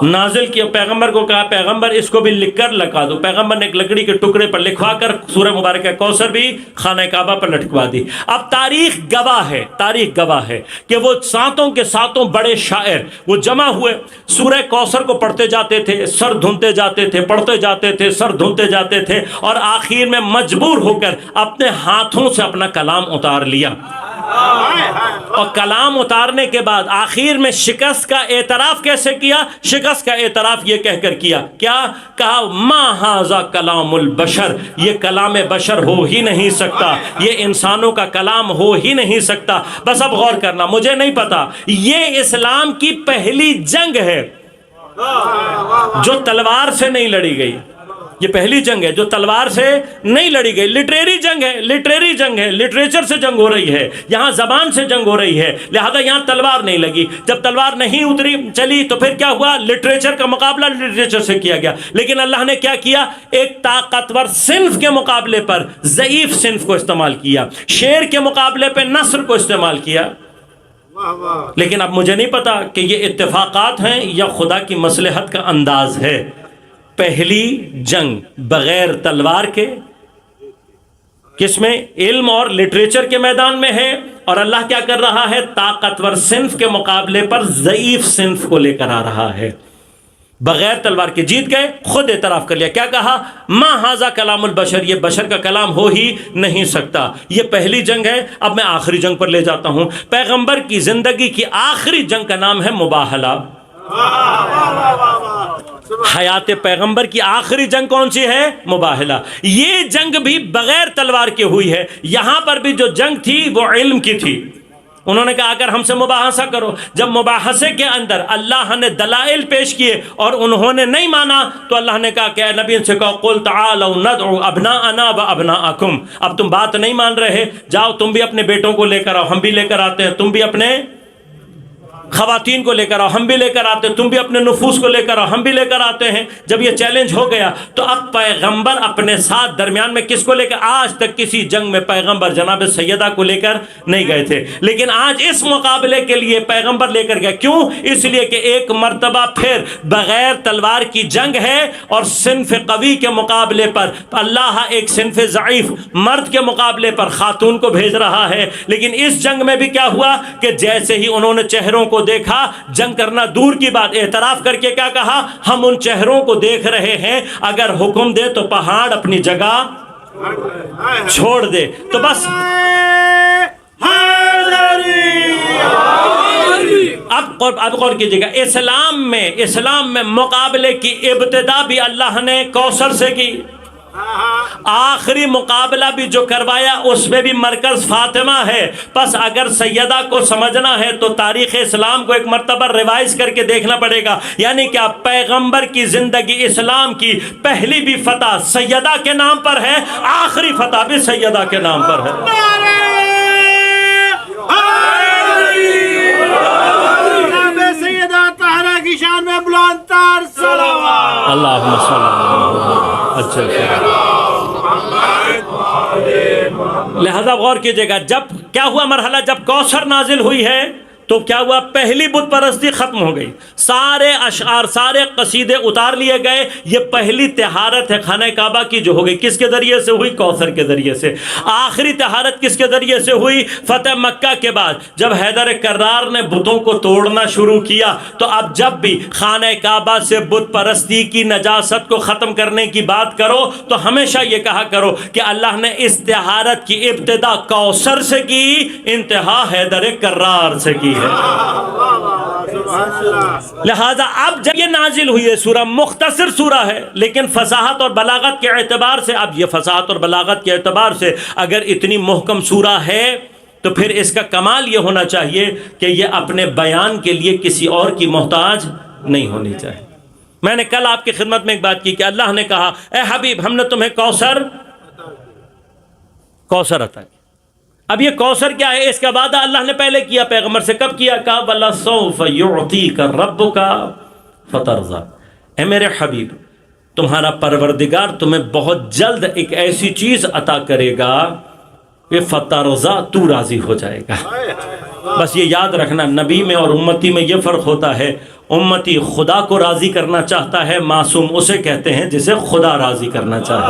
نازل کیا۔ پیغمبر کو کہا پیغمبر اس کو بھی لکھ کر لگا دو۔ پیغمبر نے ایک لکڑی کے ٹکڑے پر لکھوا کر سورہ مبارکہ کوثر بھی خانہ کعبہ پر لٹکوا دی۔ اب تاریخ گواہ ہے کہ وہ 7 کے 7 بڑے شاعر وہ جمع ہوئے، سورہ کوثر کو پڑھتے جاتے تھے، سر دھنتے جاتے تھے، پڑھتے جاتے تھے، سر دھنتے جاتے تھے، اور آخر میں مجبور ہو کر اپنے ہاتھوں سے اپنا کلام اتار لیا۔ اور کلام اتارنے کے بعد آخر میں شکست کا اعتراف کیسے کیا؟ شکست کا اعتراف یہ کہہ کر کیا، کیا کہا؟ ما ھذا کلام البشر، یہ کلام بشر ہو ہی نہیں سکتا، یہ انسانوں کا کلام ہو ہی نہیں سکتا۔ بس اب غور کرنا، مجھے نہیں پتا، یہ اسلام کی پہلی جنگ ہے جو تلوار سے نہیں لڑی گئی۔ یہ پہلی جنگ ہے جو تلوار سے نہیں لڑی گئی، لٹریری جنگ ہے، لٹریچر سے جنگ ہو رہی ہے، یہاں زبان سے جنگ ہو رہی ہے، لہذا یہاں تلوار نہیں لگی۔ جب تلوار نہیں اتری چلی تو پھر کیا ہوا؟ لٹریچر کا مقابلہ لٹریچر سے کیا گیا، لیکن اللہ نے کیا کیا؟ ایک طاقتور صنف کے مقابلے پر ضعیف صنف کو استعمال کیا، شعر کے مقابلے پہ نثر کو استعمال کیا۔ لیکن اب مجھے نہیں پتا کہ یہ اتفاقات ہیں یا خدا کی مصلحت کا انداز ہے۔ پہلی جنگ بغیر تلوار کے، کس میں؟ علم اور لٹریچر کے میدان میں ہے، اور اللہ کیا کر رہا ہے؟ طاقتور صنف کے مقابلے پر ضعیف صنف کو لے کر آ رہا ہے۔ بغیر تلوار کے جیت گئے، خود اعتراف کر لیا، کیا کہا؟ ما ھذا کلام البشر، یہ بشر کا کلام ہو ہی نہیں سکتا۔ یہ پہلی جنگ ہے، اب میں آخری جنگ پر لے جاتا ہوں۔ پیغمبر کی زندگی کی آخری جنگ کا نام ہے مباہلہ۔ حیات پیغمبر کی آخری جنگ کون سی ہے؟ مباہلہ۔ یہ جنگ بھی بغیر تلوار کے ہوئی ہے۔ یہاں پر بھی جو جنگ تھی وہ علم کی تھی۔ انہوں نے کہا اگر ہم سے مباحثہ کرو، جب مباحثے کے اندر اللہ نے دلائل پیش کیے اور انہوں نے نہیں مانا تو اللہ نے کہا کہ اے نبی ان سے کہو قل تعالوا ندعو ابناءنا وابناءکم، اب تم بات نہیں مان رہے، جاؤ تم بھی اپنے بیٹوں کو لے کر آؤ، ہم بھی لے کر آتے ہیں، تم بھی اپنے خواتین کو لے کر آؤ، ہم بھی لے کر آتے ہیں، تم بھی اپنے نفوس کو لے کر آؤ، ہم بھی لے کر آتے ہیں۔ جب یہ چیلنج ہو گیا تو اب پیغمبر اپنے ساتھ درمیان میں کس کو لے کر؟ آج تک کسی جنگ میں پیغمبر جناب سیدہ کو لے کر نہیں گئے تھے، لیکن آج اس مقابلے کے لیے پیغمبر لے کر گئے۔ کیوں؟ اس لیے کہ ایک مرتبہ پھر بغیر تلوار کی جنگ ہے اور صنف قوی کے مقابلے پر اللہ ایک صنف ضعیف مرد کے مقابلے پر خاتون کو بھیج رہا ہے۔ لیکن اس جنگ میں بھی کیا ہوا کہ جیسے ہی انہوں نے چہروں کو دیکھا، جنگ کرنا دور کی بات، اعتراف کر کے کیا کہا؟ ہم ان چہروں کو دیکھ رہے ہیں، اگر حکم دے تو پہاڑ اپنی جگہ چھوڑ دے۔ تو بس اب غور کیجیے گا، اسلام میں مقابلے کی ابتدا بھی اللہ نے کوثر سے کی، آخری مقابلہ بھی جو کروایا اس میں بھی مرکز فاطمہ ہے۔ پس اگر سیدہ کو سمجھنا ہے تو تاریخ اسلام کو ایک مرتبہ ریوائز کر کے دیکھنا پڑے گا، یعنی کیا پیغمبر کی زندگی اسلام کی پہلی بھی فتح سیدہ کے نام پر ہے، آخری فتح بھی سیدہ کے نام پر ہے۔ کی شان میں بلند تر صلوات اللہم صلی اللہ علیہ وسلم۔ لہذا غور کیجئے گا، جب کیا ہوا مرحلہ، جب کوثر نازل ہوئی ہے تو کیا ہوا؟ پہلی بت پرستی ختم ہو گئی، سارے اشعار سارے قصیدے اتار لیے گئے۔ یہ پہلی طہارت ہے خانہ کعبہ کی جو ہو گئی، کس کے ذریعے سے ہوئی؟ کوثر کے ذریعے سے۔ آخری طہارت کس کے ذریعے سے ہوئی؟ فتح مکہ کے بعد جب حیدر کرار نے بتوں کو توڑنا شروع کیا تو اب جب بھی خانہ کعبہ سے بت پرستی کی نجاست کو ختم کرنے کی بات کرو تو ہمیشہ یہ کہا کرو کہ اللہ نے اس طہارت کی ابتدا کوثر سے کی، انتہا حیدر کرار سے کی ہے۔ لہذا اب جب یہ نازل ہوئی ہے، سورہ مختصر سورہ ہے لیکن فصاحت اور بلاغت کے اعتبار سے، اب یہ فصاحت اور بلاغت کے اعتبار سے اگر اتنی محکم سورہ ہے تو پھر اس کا کمال یہ ہونا چاہیے کہ یہ اپنے بیان کے لیے کسی اور کی محتاج نہیں ہونی چاہیے۔ میں نے کل آپ کی خدمت میں ایک بات کی کہ اللہ نے کہا اے حبیب ہم نے تمہیں کوثر عطا کی۔ اب یہ کوثر کیا ہے؟ اس کا وعدہ اللہ نے پہلے کیا پیغمبر سے، کب کیا؟ کہا وَلَسَوْفَ يُعْطِيكَ رَبُّكَ فَتَرْضَىٰ، اے میرے حبیب تمہارا پروردگار تمہیں بہت جلد ایک ایسی چیز عطا کرے گا کہ فَتَرْضَىٰ، تو راضی ہو جائے گا۔ بس یہ یاد رکھنا، نبی میں اور امتی میں یہ فرق ہوتا ہے، امتی خدا کو راضی کرنا چاہتا ہے، معصوم اسے کہتے ہیں جسے خدا راضی کرنا چاہے۔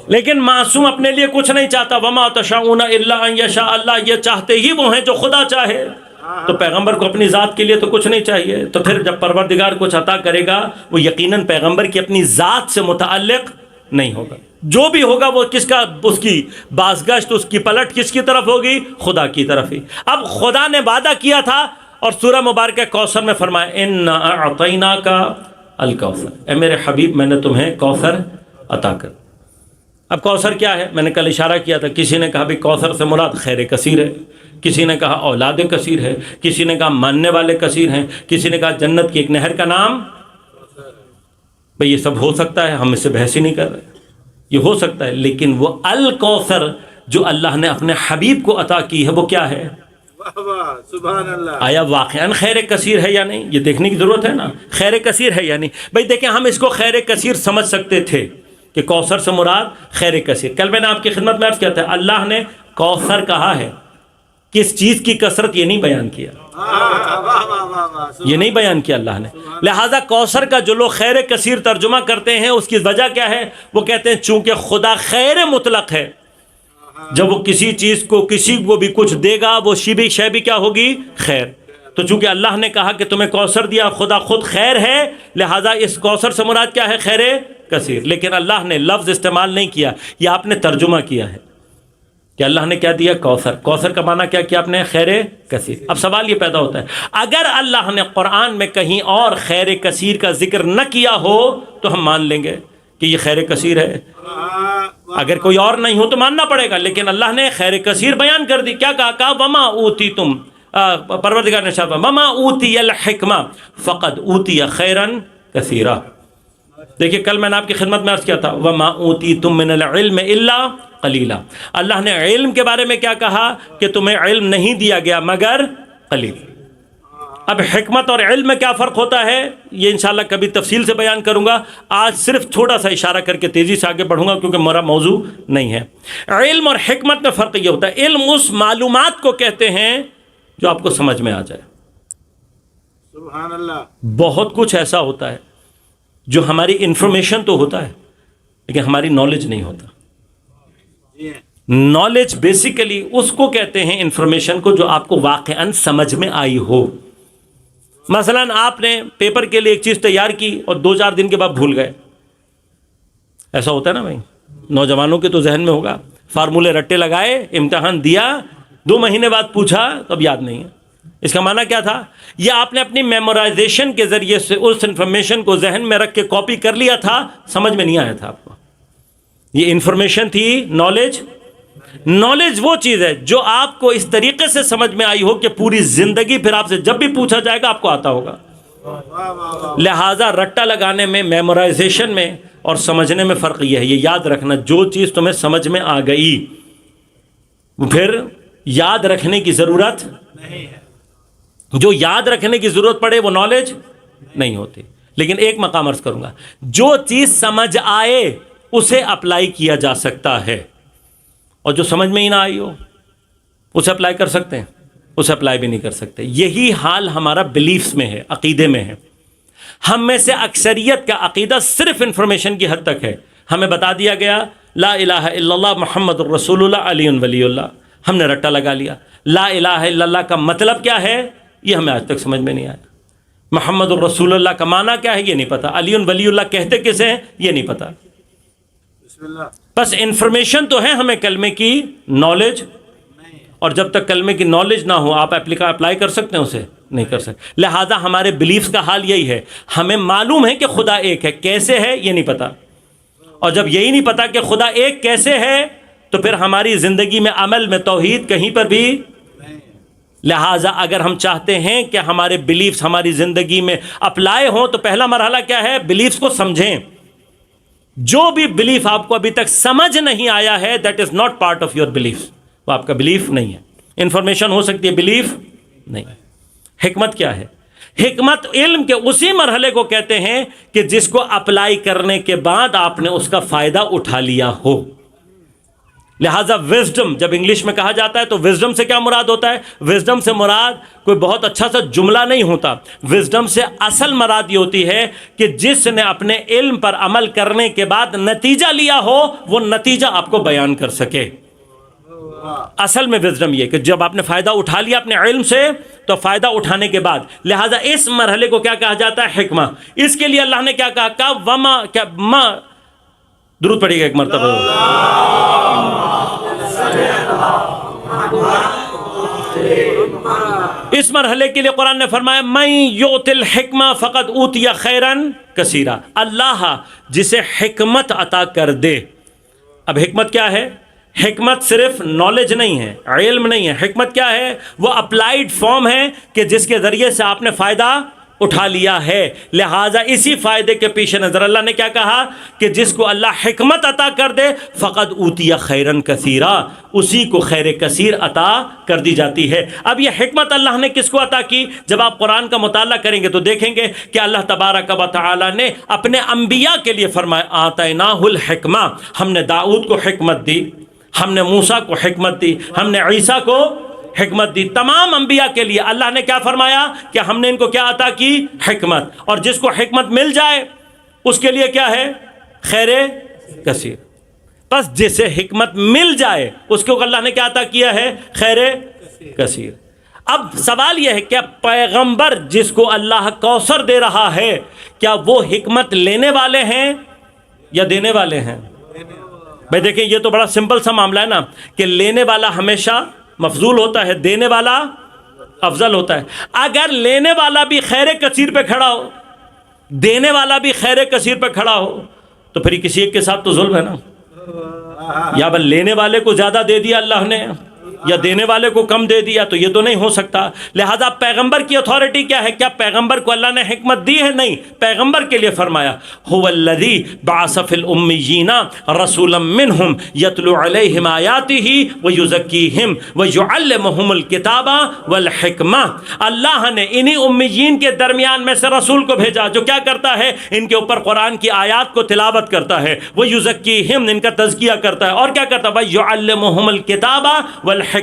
لیکن معصوم اپنے لیے کچھ نہیں چاہتا، وما تشاؤون الا ان یشاء اللہ، یہ چاہتے ہی وہ ہیں جو خدا چاہے۔ تو پیغمبر کو اپنی ذات کے لیے تو کچھ نہیں چاہیے، تو پھر جب پروردگار کچھ عطا کرے گا وہ یقیناً پیغمبر کی اپنی ذات سے متعلق نہیں ہوگا، جو بھی ہوگا وہ کس کا، اس کی بازگشت، اس کی پلٹ کس کی طرف ہوگی؟ خدا کی طرف ہی۔ اب خدا نے وعدہ کیا تھا اور سورہ مبارکہ کوثر میں فرمایا انا اعطیناک الکوثر، اے میرے حبیب میں نے تمہیں کوثر عطا کر۔ اب کوثر کیا ہے؟ میں نے کل اشارہ کیا تھا، کسی نے کہا بھی کوثر سے مراد خیر کثیر ہے، کسی نے کہا اولاد کثیر ہے، کسی نے کہا ماننے والے کثیر ہیں، کسی نے کہا جنت کی ایک نہر کا نام۔ بھئی یہ سب ہو سکتا ہے، ہم اس سے بحث ہی نہیں کر رہے، یہ ہو سکتا ہے، لیکن وہ الکوثر جو اللہ نے اپنے حبیب کو عطا کی ہے وہ کیا ہے؟ سبحان اللہ۔ آیا واقعاً خیر کثیر ہے یا نہیں؟ یہ دیکھنے کی ضرورت ہے نا، خیر کثیر ہے یا نہیں۔ بھئی دیکھیں، ہم اس کو خیر کثیر سمجھ سکتے تھے کہ کوثر سے مراد خیر کثیر۔ کل میں نے آپ کی خدمت میں عرض کیا تھا، اللہ نے کوثر کہا ہے، کس چیز کی کثرت یہ نہیں بیان کیا، یہ نہیں بیان کیا اللہ نے۔ لہذا کوثر کا جو لوگ خیر کثیر ترجمہ کرتے ہیں اس کی وجہ کیا ہے؟ وہ کہتے ہیں چونکہ خدا خیر مطلق ہے، جب وہ کسی چیز کو کسی کو بھی کچھ دے گا وہ شے بھی کیا ہوگی؟ خیر۔ تو چونکہ اللہ نے کہا کہ تمہیں کوثر دیا، خدا خود خیر ہے، لہٰذا اس کوثر سے مراد کیا ہے؟ خیر کثیر. لیکن اللہ نے لفظ استعمال نہیں کیا، یہ آپ نے ترجمہ کیا ہے کہ اللہ نے کیا دیا؟ کوثر. کوثر کا معنی کیا کیا آپ نے؟ خیر کثیر. اب سوال یہ پیدا ہوتا ہے، اگر اللہ نے قرآن میں کہیں اور خیر کثیر کا ذکر نہ کیا ہو تو ہم مان لیں گے کہ یہ خیر کثیر ہے. اگر کوئی اور نہیں ہو تو ماننا پڑے گا، لیکن اللہ نے خیر کثیر بیان کر دی. کیا کہا؟ وما اوتی تم، پروردگار نے شاہ وما اوتی الحکمہ فقد اوتی خیرا کثیرا. دیکھیے کل میں نے آپ کی خدمت میں عرض کیا تھا وما اوتیتم من العلم الا قلیلا. اللہ نے علم کے بارے میں کیا کہا کہ تمہیں علم نہیں دیا گیا مگر قلیل. اب حکمت اور علم میں کیا فرق ہوتا ہے یہ انشاءاللہ کبھی تفصیل سے بیان کروں گا. آج صرف تھوڑا سا اشارہ کر کے تیزی سے آگے بڑھوں گا کیونکہ میرا موضوع نہیں ہے. علم اور حکمت میں فرق یہ ہوتا ہے، علم اس معلومات کو کہتے ہیں جو آپ کو سمجھ میں آ جائے. سبحان اللہ. بہت کچھ ایسا ہوتا ہے جو ہماری انفارمیشن تو ہوتا ہے لیکن ہماری نالج نہیں ہوتا. نالج بیسیکلی اس کو کہتے ہیں، انفارمیشن کو، جو آپ کو واقعاً سمجھ میں آئی ہو. مثلا آپ نے پیپر کے لیے ایک چیز تیار کی اور 2-4 دن کے بعد بھول گئے. ایسا ہوتا ہے نا بھائی، نوجوانوں کے تو ذہن میں ہوگا. فارمولے رٹے لگائے، امتحان دیا، 2 مہینے بعد پوچھا تو اب یاد نہیں ہے. اس کا معنی کیا تھا؟ یہ آپ نے اپنی میمورائزیشن کے ذریعے سے اس انفارمیشن کو ذہن میں رکھ کے کاپی کر لیا تھا، سمجھ میں نہیں آیا تھا آپ کو. یہ انفارمیشن تھی، نالج. نالج وہ چیز ہے جو آپ کو اس طریقے سے سمجھ میں آئی ہو کہ پوری زندگی پھر آپ سے جب بھی پوچھا جائے گا آپ کو آتا ہوگا. لہٰذا رٹا لگانے میں، میمورائزیشن میں اور سمجھنے میں فرق یہ ہے. یہ یاد رکھنا، جو چیز تمہیں سمجھ میں آ گئی پھر یاد رکھنے کی ضرورت نہیں ہے. جو یاد رکھنے کی ضرورت پڑے وہ نالج نہیں ہوتی. لیکن ایک مقام عرض کروں گا، جو چیز سمجھ آئے اسے اپلائی کیا جا سکتا ہے، اور جو سمجھ میں ہی نہ آئی ہو اسے اپلائی کر سکتے ہیں، اسے اپلائی بھی نہیں کر سکتے. یہی حال ہمارا بلیفز میں ہے، عقیدے میں ہے. ہم میں سے اکثریت کا عقیدہ صرف انفارمیشن کی حد تک ہے. ہمیں بتا دیا گیا لا الہ الا اللہ محمد الرسول اللہ علی ولی اللہ، ہم نے رٹا لگا لیا. لا الہ الا اللہ کا مطلب کیا ہے یہ ہمیں آج تک سمجھ میں نہیں آیا. محمد الرسول اللہ کا معنی کیا ہے یہ نہیں پتا. علی ولی اللہ کہتے کسے ہیں یہ نہیں پتا. بسم اللہ. بس انفارمیشن تو ہے ہمیں کلمے کی، نالج. اور جب تک کلمے کی نالج نہ ہو آپ اپلائی کر سکتے ہیں اسے؟ نہیں کر سکتے. لہٰذا ہمارے بلیفز کا حال یہی ہے. ہمیں معلوم ہے کہ خدا ایک ہے، کیسے ہے یہ نہیں پتا. اور جب یہی نہیں پتا کہ خدا ایک کیسے ہے تو پھر ہماری زندگی میں عمل میں توحید کہیں پر بھی. لہٰذا اگر ہم چاہتے ہیں کہ ہمارے بلیفز ہماری زندگی میں اپلائی ہوں تو پہلا مرحلہ کیا ہے؟ بلیفز کو سمجھیں. جو بھی بلیف آپ کو ابھی تک سمجھ نہیں آیا ہے that is not part of your belief, وہ آپ کا بلیف نہیں ہے. انفارمیشن ہو سکتی ہے، بلیف نہیں. حکمت کیا ہے؟ حکمت علم کے اسی مرحلے کو کہتے ہیں کہ جس کو اپلائی کرنے کے بعد آپ نے اس کا فائدہ اٹھا لیا ہو. لہٰذا وزڈم جب انگلش میں کہا جاتا ہے تو وزڈم سے کیا مراد ہوتا ہے؟ وزڈم سے مراد کوئی بہت اچھا سا جملہ نہیں ہوتا. وزڈم سے اصل مراد یہ ہوتی ہے کہ جس نے اپنے علم پر عمل کرنے کے بعد نتیجہ لیا ہو وہ نتیجہ آپ کو بیان کر سکے. اصل میں وزڈم یہ کہ جب آپ نے فائدہ اٹھا لیا اپنے علم سے تو فائدہ اٹھانے کے بعد، لہٰذا اس مرحلے کو کیا کہا جاتا ہے؟ حکمہ. اس کے لیے اللہ نے کیا کہا؟ وما کیا ما درود پڑھیے گا ایک مرتبہ. اس مرحلے کے لیے قرآن نے فرمایا من یؤت الحکمہ فقد اوتی خیرا کثیرا. اللہ جسے حکمت عطا کر دے. اب حکمت کیا ہے؟ حکمت صرف نالج نہیں ہے، علم نہیں ہے. حکمت کیا ہے؟ وہ اپلائیڈ فارم ہے کہ جس کے ذریعے سے آپ نے فائدہ اٹھا لیا ہے. لہٰذا اسی فائدے کے پیش نظر اللہ نے کیا کہا کہ جس کو اللہ حکمت عطا کر دے فقد اوتی خیرن کثیرا، اسی کو خیر کثیر عطا کر دی جاتی ہے. اب یہ حکمت اللہ نے کس کو عطا کی؟ جب آپ قرآن کا مطالعہ کریں گے تو دیکھیں گے کہ اللہ تبارک و تعالی نے اپنے انبیاء کے لیے فرمایا آتیناہ الحکمہ، ہم نے داؤد کو حکمت دی، ہم نے موسیٰ کو حکمت دی، ہم نے عیسیٰ کو حکمت دی. تمام انبیاء کے لیے اللہ نے کیا فرمایا کہ ہم نے ان کو کیا عطا کی؟ حکمت. اور جس کو حکمت مل جائے اس کے لیے کیا ہے؟ خیر کثیر. بس جسے حکمت مل جائے اس کو اللہ نے کیا عطا کیا ہے؟ خیر کثیر. اب سوال یہ ہے کہ پیغمبر جس کو اللہ کوثر دے رہا ہے کیا وہ حکمت لینے والے ہیں یا دینے والے ہیں؟ بھائی دیکھیں یہ تو بڑا سمپل سا معاملہ ہے نا کہ لینے والا ہمیشہ مفضول ہوتا ہے، دینے والا افضل ہوتا ہے۔ اگر لینے والا بھی خیر کثیر پہ کھڑا ہو، دینے والا بھی خیر کثیر پہ کھڑا ہو، تو پھر کسی ایک کے ساتھ تو ظلم ہے نا۔ یا بل لینے والے کو زیادہ دے دیا اللہ نے یا دینے والے کو کم دے دیا، تو یہ تو نہیں ہو سکتا۔ لہذا پیغمبر کی اتھارٹی کیا ہے؟ کیا پیغمبر کو اللہ نے حکمت دی ہے؟ نہیں، پیغمبر کے لیے فرمایا هو الذی بعث فی الامیین رسولا منہم یتلو علیہم آیاتہ ویزکیہم ویعلمہم الکتاب والحکمہ۔ اللہ نے انہی امیین کے درمیان میں سے رسول کو بھیجا جو کیا کرتا ہے؟ ان کے اوپر قرآن کی آیات کو تلاوت کرتا ہے، ویزکیہم ان کا تزکیہ کرتا ہے، اور کیا کرتا ہے؟ ویعلمہم الکتاب والحکمہ،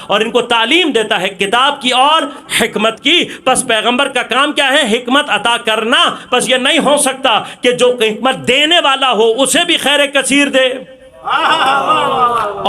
اور ان کو تعلیم دیتا ہے کتاب کی اور حکمت کی۔ پس پیغمبر کا کام کیا ہے؟ حکمت عطا کرنا۔ پس یہ نہیں ہو سکتا کہ جو حکمت دینے والا ہو اسے بھی خیر کثیر دے،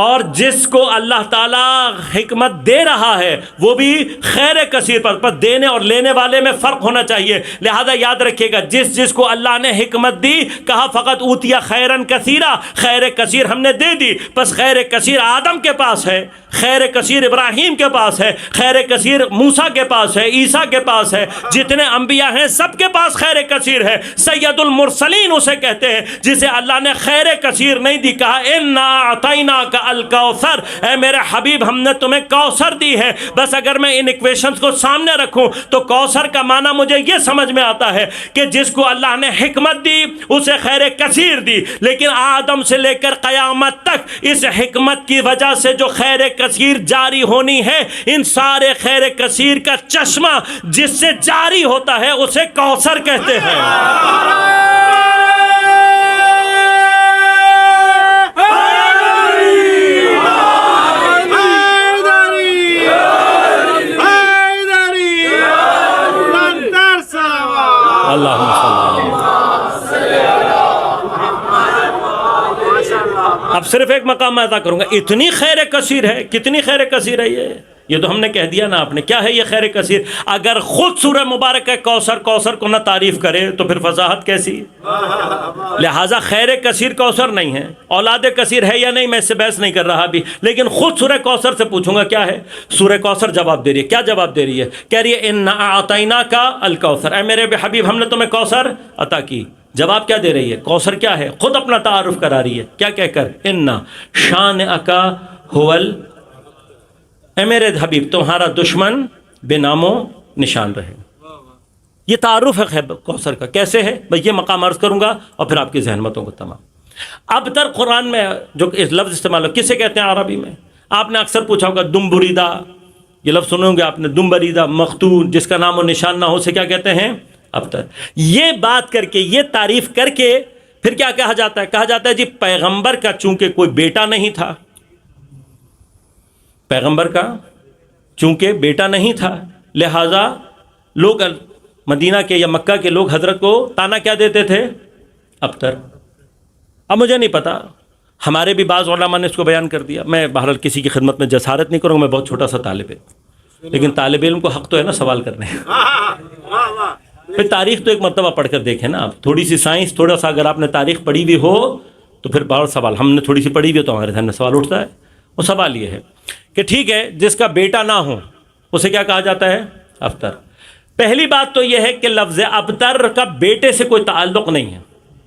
اور جس کو اللہ تعالیٰ حکمت دے رہا ہے وہ بھی خیر کثیر پر دینے اور لینے والے میں فرق ہونا چاہیے۔ لہذا یاد رکھیے گا جس کو اللہ نے حکمت دی، کہا فقط اوتیا خیرن کثیرا، خیر کثیر ہم نے دے دی۔ پس خیر کثیر آدم کے پاس ہے، خیر کثیر ابراہیم کے پاس ہے، خیر کثیر موسیٰ کے پاس ہے، عیسیٰ کے پاس ہے، جتنے انبیاء ہیں سب کے پاس خیر کثیر ہے۔ سید المرسلین اسے کہتے ہیں جسے اللہ نے خیر کثیر نہیں دی، کہا انا اعطیناک الکوثر، اے میرے حبیب ہم نے تمہیں کوثر دی ہے۔ بس اگر میں ان ایکویشنز کو سامنے رکھوں تو کوثر کا معنی مجھے یہ سمجھ میں آتا ہے کہ جس کو اللہ نے حکمت دی اسے خیر کثیر دی، لیکن آدم سے لے کر قیامت تک اس حکمت کی وجہ سے جو خیر کثیر جاری ہونی ہے، ان سارے خیر کثیر کا چشمہ جس سے جاری ہوتا ہے اسے کوثر کہتے ہیں۔ اللہم صلی اللہ۔ اب صرف ایک مقام میں ادا کروں گا، اتنی خیر کثیر ہے، کتنی خیر کثیر ہے یہ تو ہم نے کہہ دیا نا آپ نے، کیا ہے یہ خیر کثیر؟ اگر خود سورہ مبارک ہے کوثر کو نہ تعریف کرے تو پھر فضاحت کیسی؟ لہٰذا خیر کثیر کوثر نہیں ہے، اولاد کثیر ہے یا نہیں میں اس سے بحث نہیں کر رہا ابھی، لیکن خود سورہ کوثر سے پوچھوں گا کیا ہے؟ سورہ کوثر جواب دے رہی ہے، کیا جواب دے رہی ہے؟ کہہ رہی ہے انا اعطیناک الکوثر، اے میرے حبیب ہم نے تمہیں کوثر عطا کی۔ جواب کیا دے رہی ہے؟ کوثر کیا ہے؟ خود اپنا تعارف کرا رہی ہے، کیا کہہ کر؟ انا شانئک ھوال، اے میرے حبیب تمہارا دشمن بے نام و نشان رہے۔ یہ تعارف ہے کوثر کا، کیسے ہے؟ بھئی یہ مقام عرض کروں گا اور پھر آپ کی ذہنمتوں کو تمام۔ اب تر قرآن میں جو لفظ استعمال ہو کسے کہتے ہیں عربی میں؟ آپ نے اکثر پوچھا ہوگا دم بریدہ، یہ لفظ سنے ہوں گے آپ نے، دم بریدہ مختون، جس کا نام و نشان نہ ہو اسے کیا کہتے ہیں؟ ابتر۔ یہ بات کر کے، یہ تعریف کر کے پھر کیا کہا جاتا ہے؟ کہا جاتا ہے جی پیغمبر کا چونکہ کوئی بیٹا نہیں تھا، پیغمبر کا چونکہ بیٹا نہیں تھا، لہٰذا لوگ مدینہ کے یا مکہ کے لوگ حضرت کو تانا کیا دیتے تھے؟ ابتر۔ اب مجھے نہیں پتا، ہمارے بھی بعض علماء نے اس کو بیان کر دیا، میں بہرحال کسی کی خدمت میں جسارت نہیں کروں گا، میں بہت چھوٹا سا طالب علم، لیکن طالب علم کو حق تو ہے نا سوال کرنے۔ پھر تاریخ تو ایک مرتبہ پڑھ کر دیکھیں نا آپ، تھوڑی سی سائنس، تھوڑا سا اگر آپ نے تاریخ پڑھی بھی ہو تو پھر بہت سوال، ہم نے تھوڑی سی پڑھی بھی ہو تو ہمارے ذہن میں سوال اٹھتا ہے۔ وہ سوال یہ ہے کہ ٹھیک ہے جس کا بیٹا نہ ہو اسے کیا کہا جاتا ہے؟ ابتر۔ پہلی بات تو یہ ہے کہ لفظ ابتر کا بیٹے سے کوئی تعلق نہیں ہے،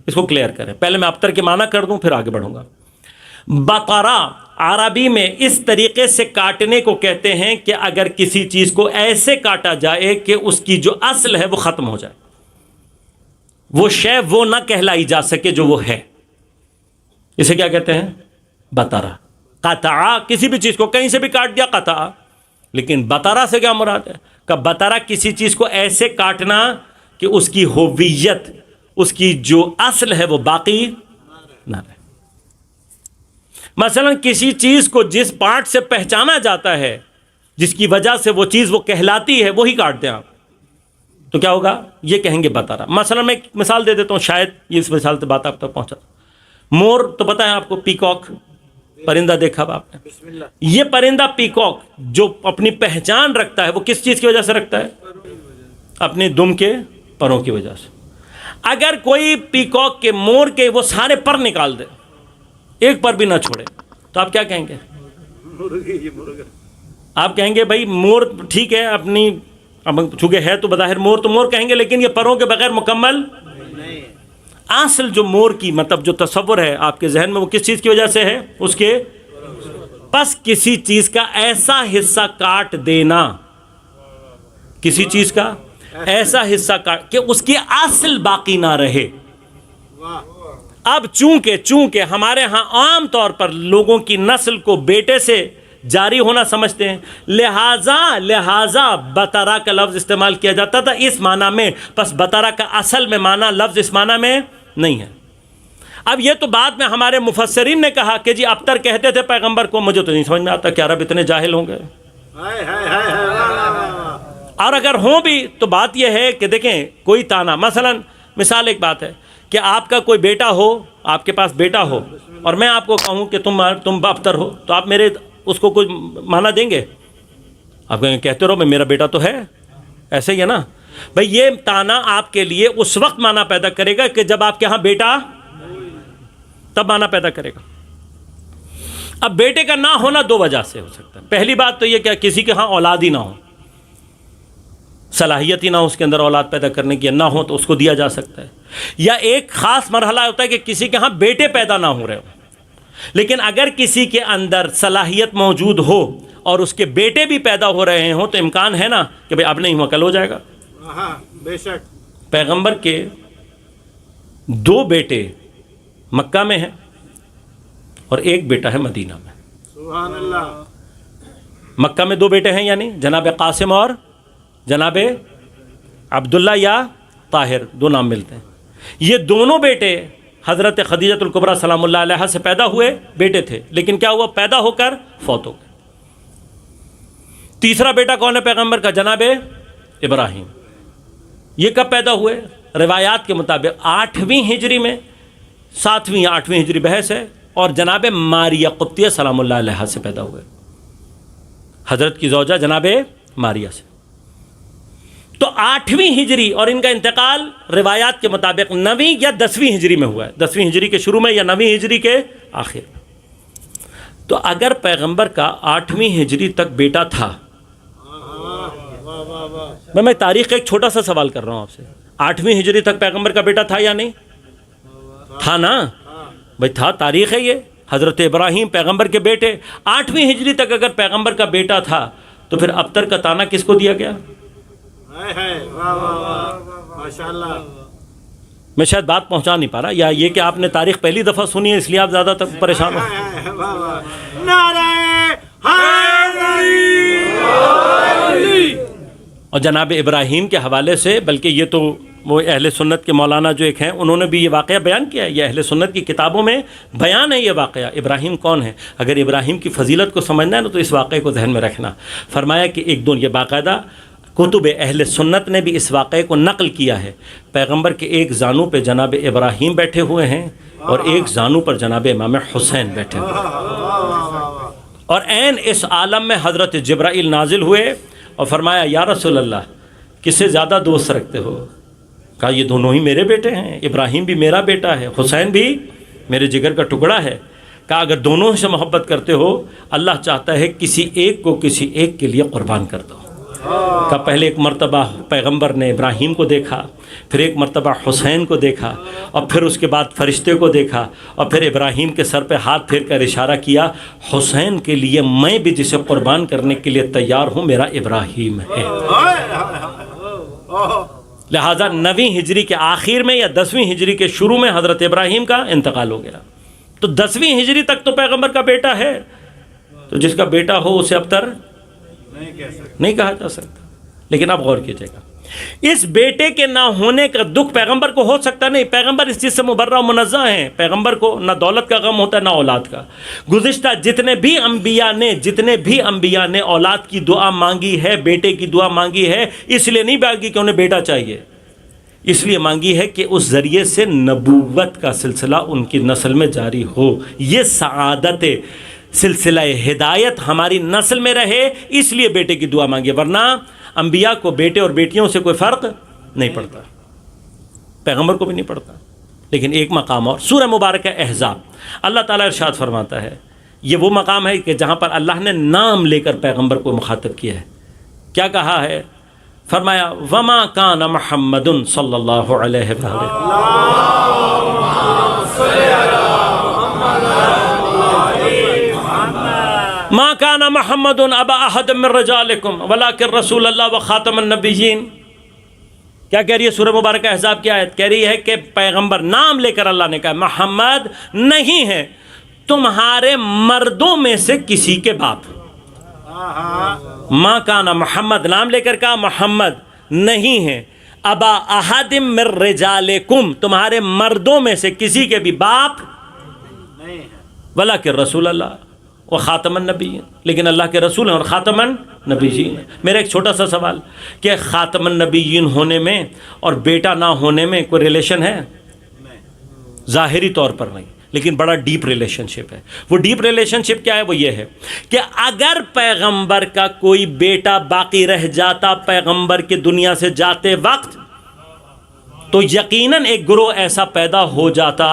اس کو کلیئر کریں۔ پہلے میں ابتر کے معنی کر دوں پھر آگے بڑھوں گا۔ بقرہ عربی میں اس طریقے سے کاٹنے کو کہتے ہیں کہ اگر کسی چیز کو ایسے کاٹا جائے کہ اس کی جو اصل ہے وہ ختم ہو جائے، وہ شے وہ نہ کہلائی جا سکے جو وہ ہے، اسے کیا کہتے ہیں؟ بترا۔ قطع، کسی بھی چیز کو کہیں سے بھی کاٹ دیا قطع، لیکن بترا سے کیا مراد ہے؟ کہ بترا کسی چیز کو ایسے کاٹنا کہ اس کی ہویت، اس کی جو اصل ہے وہ باقی نہ رہے۔ مثلا کسی چیز کو جس پارٹ سے پہچانا جاتا ہے، جس کی وجہ سے وہ چیز وہ کہلاتی ہے، وہی کاٹ دیں آپ تو کیا ہوگا؟ یہ کہیں گے بترا۔ مثلا میں ایک مثال دے دیتا ہوں، شاید یہ اس مثال سے بات آپ تک پہنچا۔ مور تو پتہ ہے آپ کو، پیکاک، پرندہ دیکھا آپ نے؟ بسم اللہ. یہ پرندہ پیکاک جو اپنی پہچان رکھتا ہے وہ کس چیز کی وجہ سے رکھتا ہے؟ اپنے دم کے پروں کی وجہ سے. اگر کوئی پیکاک کے مور کے وہ سارے پر نکال دے، ایک پر بھی نہ چھوڑے، تو آپ کیا کہیں گے؟ مرغی مرغا. آپ کہیں گے بھائی مور ٹھیک ہے اپنی، اب چونکہ ہے تو بظاہر مور تو مور کہیں گے، لیکن یہ پروں کے بغیر مکمل نہیں. اصل جو مور کی مطلب جو تصور ہے آپ کے ذہن میں وہ کس چیز کی وجہ سے ہے؟ اس کے پس کسی چیز کا ایسا حصہ کاٹ دینا، کسی چیز کا ایسا حصہ کاٹ کہ اس کی اصل باقی نہ رہے. واہ. اب چونکہ ہمارے ہاں عام طور پر لوگوں کی نسل کو بیٹے سے جاری ہونا سمجھتے ہیں، لہذا بطرہ کا لفظ استعمال کیا جاتا تھا اس معنی میں. پس بطرہ کا اصل میں معنی لفظ اس معنی میں نہیں ہے. اب یہ تو بعد میں ہمارے مفسرین نے کہا کہ جی ابتر کہتے تھے پیغمبر کو. مجھے تو نہیں سمجھ میں آتا کہ عرب اتنے جاہل ہوں گے، ہائے ہائے ہائے ہائے. واہ واہ واہ. اور اگر ہوں بھی تو بات یہ ہے کہ دیکھیں کوئی تانا، مثلا مثال ایک بات ہے کہ آپ کا کوئی بیٹا ہو، آپ کے پاس بیٹا ہو اور میں آپ کو کہوں کہ تم ابتر ہو، تو آپ میرے اس کو کوئی معنی دیں گے؟ آپ کہتے رہو میرا بیٹا تو ہے، ایسے ہی ہے نا بھائی. یہ تانا آپ کے لیے اس وقت معنی پیدا کرے گا کہ جب آپ کے ہاں بیٹا، تب معنی پیدا کرے گا. اب بیٹے کا نہ ہونا دو وجہ سے ہو سکتا ہے. پہلی بات تو یہ کہ کسی کے ہاں اولاد ہی نہ ہو، صلاحیت ہی نہ ہو اس کے اندر اولاد پیدا کرنے کی، نہ ہو تو اس کو دیا جا سکتا ہے. یا ایک خاص مرحلہ ہوتا ہے کہ کسی کے ہاں بیٹے پیدا نہ ہو رہے ہو، لیکن اگر کسی کے اندر صلاحیت موجود ہو اور اس کے بیٹے بھی پیدا ہو رہے ہوں تو امکان ہے نا کہ بھئی اب نہیں ہوا کل ہو جائے گا. ہاں بے شک. پیغمبر کے 2 بیٹے مکہ میں ہیں اور ایک بیٹا ہے مدینہ میں. سبحان اللہ. مکہ میں 2 بیٹے ہیں، یعنی جناب قاسم اور جناب عبداللہ یا طاہر، 2 نام ملتے ہیں. یہ دونوں بیٹے حضرت خدیجہ الکبریٰ سلام اللہ علیہا سے پیدا ہوئے بیٹے تھے، لیکن کیا ہوا؟ پیدا ہو کر فوت ہو گئے. تیسرا بیٹا کون ہے پیغمبر کا؟ جناب ابراہیم. یہ کب پیدا ہوئے؟ روایات کے مطابق 8ویں ہجری میں، 7ویں یا 8ویں ہجری بحث ہے، اور جناب ماریہ قبطیہ سلام اللہ علیہا سے پیدا ہوئے، حضرت کی زوجہ جناب ماریہ سے. تو 8ویں ہجری اور ان کا انتقال روایات کے مطابق 9ویں یا 10ویں ہجری میں ہوا ہے، 10ویں ہجری کے شروع میں یا 9ویں ہجری کے آخر میں. تو اگر پیغمبر کا 8ویں ہجری تک بیٹا تھا، میں تاریخ کا ایک چھوٹا سا سوال کر رہا ہوں آپ سے، 8ویں ہجری تک پیغمبر کا بیٹا تھا یا نہیں تھا؟ نا بھائی تھا، تاریخ ہے یہ. حضرت ابراہیم پیغمبر کے بیٹے، 8ویں ہجری تک اگر پیغمبر کا بیٹا تھا تو پھر ابتر کا تانا کس کو دیا گیا؟ ہائے ہائے. واہ واہ واہ. ماشاء اللہ. میں شاید بات پہنچا نہیں پا رہا، یا یہ کہ آپ نے تاریخ پہلی دفعہ سنی ہے اس لیے آپ زیادہ تک پریشان ہو. واہ واہ. نعرہ حیدری. اور جناب ابراہیم کے حوالے سے، بلکہ یہ تو وہ اہل سنت کے مولانا جو ایک ہیں انہوں نے بھی یہ واقعہ بیان کیا ہے، یہ اہل سنت کی کتابوں میں بیان ہے یہ واقعہ. ابراہیم کون ہے؟ اگر ابراہیم کی فضیلت کو سمجھنا ہے نا تو اس واقعے کو ذہن میں رکھنا. فرمایا کہ ایک دن، یہ باقاعدہ کتب اہل سنت نے بھی اس واقعے کو نقل کیا ہے. پیغمبر کے ایک زانو پہ جناب ابراہیم بیٹھے ہوئے ہیں اور ایک زانو پر جناب امام حسین بیٹھے ہوئے ہیں، اور عین اس عالم میں حضرت جبرائیل نازل ہوئے اور فرمایا یا رسول اللہ کس سے زیادہ دوست رکھتے ہو؟ کہا یہ دونوں ہی میرے بیٹے ہیں، ابراہیم بھی میرا بیٹا ہے، حسین بھی میرے جگر کا ٹکڑا ہے. کہا اگر دونوں سے محبت کرتے ہو اللہ چاہتا ہے کسی ایک کو کسی ایک کے لیے قربان کر دو. کہ پہلے ایک مرتبہ پیغمبر نے ابراہیم کو دیکھا، پھر ایک مرتبہ حسین کو دیکھا، اور پھر اس کے بعد فرشتے کو دیکھا، اور پھر ابراہیم کے سر پہ ہاتھ پھیر کر اشارہ کیا، حسین کے لیے میں بھی جسے قربان کرنے کے لیے تیار ہوں میرا ابراہیم ہے. لہٰذا 9ویں ہجری کے آخر میں یا 10ویں ہجری کے شروع میں حضرت ابراہیم کا انتقال ہو گیا. تو 10ویں ہجری تک تو پیغمبر کا بیٹا ہے، تو جس کا بیٹا ہو اسے ابتر نہیں کہا جا سکتا. لیکن اب غور کیجیے گا، اس بیٹے کے نہ ہونے کا دکھ پیغمبر کو ہو سکتا نہیں. پیغمبر اس چیز سے مبرہ و منزہ ہیں. پیغمبر کو نہ دولت کا غم ہوتا ہے نہ اولاد کا. گزشتہ جتنے بھی انبیاء نے اولاد کی دعا مانگی ہے، بیٹے کی دعا مانگی ہے، اس لیے نہیں مانگی کہ انہیں بیٹا چاہیے، اس لیے مانگی ہے کہ اس ذریعے سے نبوت کا سلسلہ ان کی نسل میں جاری ہو. یہ سعادت سلسلہ ہدایت ہماری نسل میں رہے، اس لیے بیٹے کی دعا مانگی، ورنہ انبیاء کو بیٹے اور بیٹیوں سے کوئی فرق نہیں پڑتا، پیغمبر کو بھی نہیں پڑتا. لیکن ایک مقام اور سورہ مبارکہ احزاب، اللہ تعالیٰ ارشاد فرماتا ہے، یہ وہ مقام ہے کہ جہاں پر اللہ نے نام لے کر پیغمبر کو مخاطب کیا ہے. کیا کہا ہے؟ فرمایا وما کان محمد صلی اللہ علیہ وآلہ ما کان محمد ابا احد من رجالکم ولکن رسول اللہ وخاتم النبیین. کیا کہہ رہی ہے سورہ مبارکہ احزاب کی آیت؟ کہہ رہی ہے کہ پیغمبر نام لے کر اللہ نے کہا محمد نہیں ہے تمہارے مردوں میں سے کسی کے باپ. ما کان محمد نام لے کر کہا محمد نہیں ہے ابا احد من رجالکم تمہارے مردوں میں سے کسی کے بھی باپ ولکن رسول اللہ و خاتم النبیین، لیکن اللہ کے رسول ہیں اور خاتم النبیین. میرا ایک چھوٹا سا سوال کہ خاتم النبیین ہونے میں اور بیٹا نہ ہونے میں کوئی ریلیشن ہے؟ ظاہری طور پر نہیں، لیکن بڑا ڈیپ ریلیشن شپ ہے. وہ ڈیپ ریلیشن شپ کیا ہے؟ وہ یہ ہے کہ اگر پیغمبر کا کوئی بیٹا باقی رہ جاتا پیغمبر کے دنیا سے جاتے وقت، تو یقیناً ایک گروہ ایسا پیدا ہو جاتا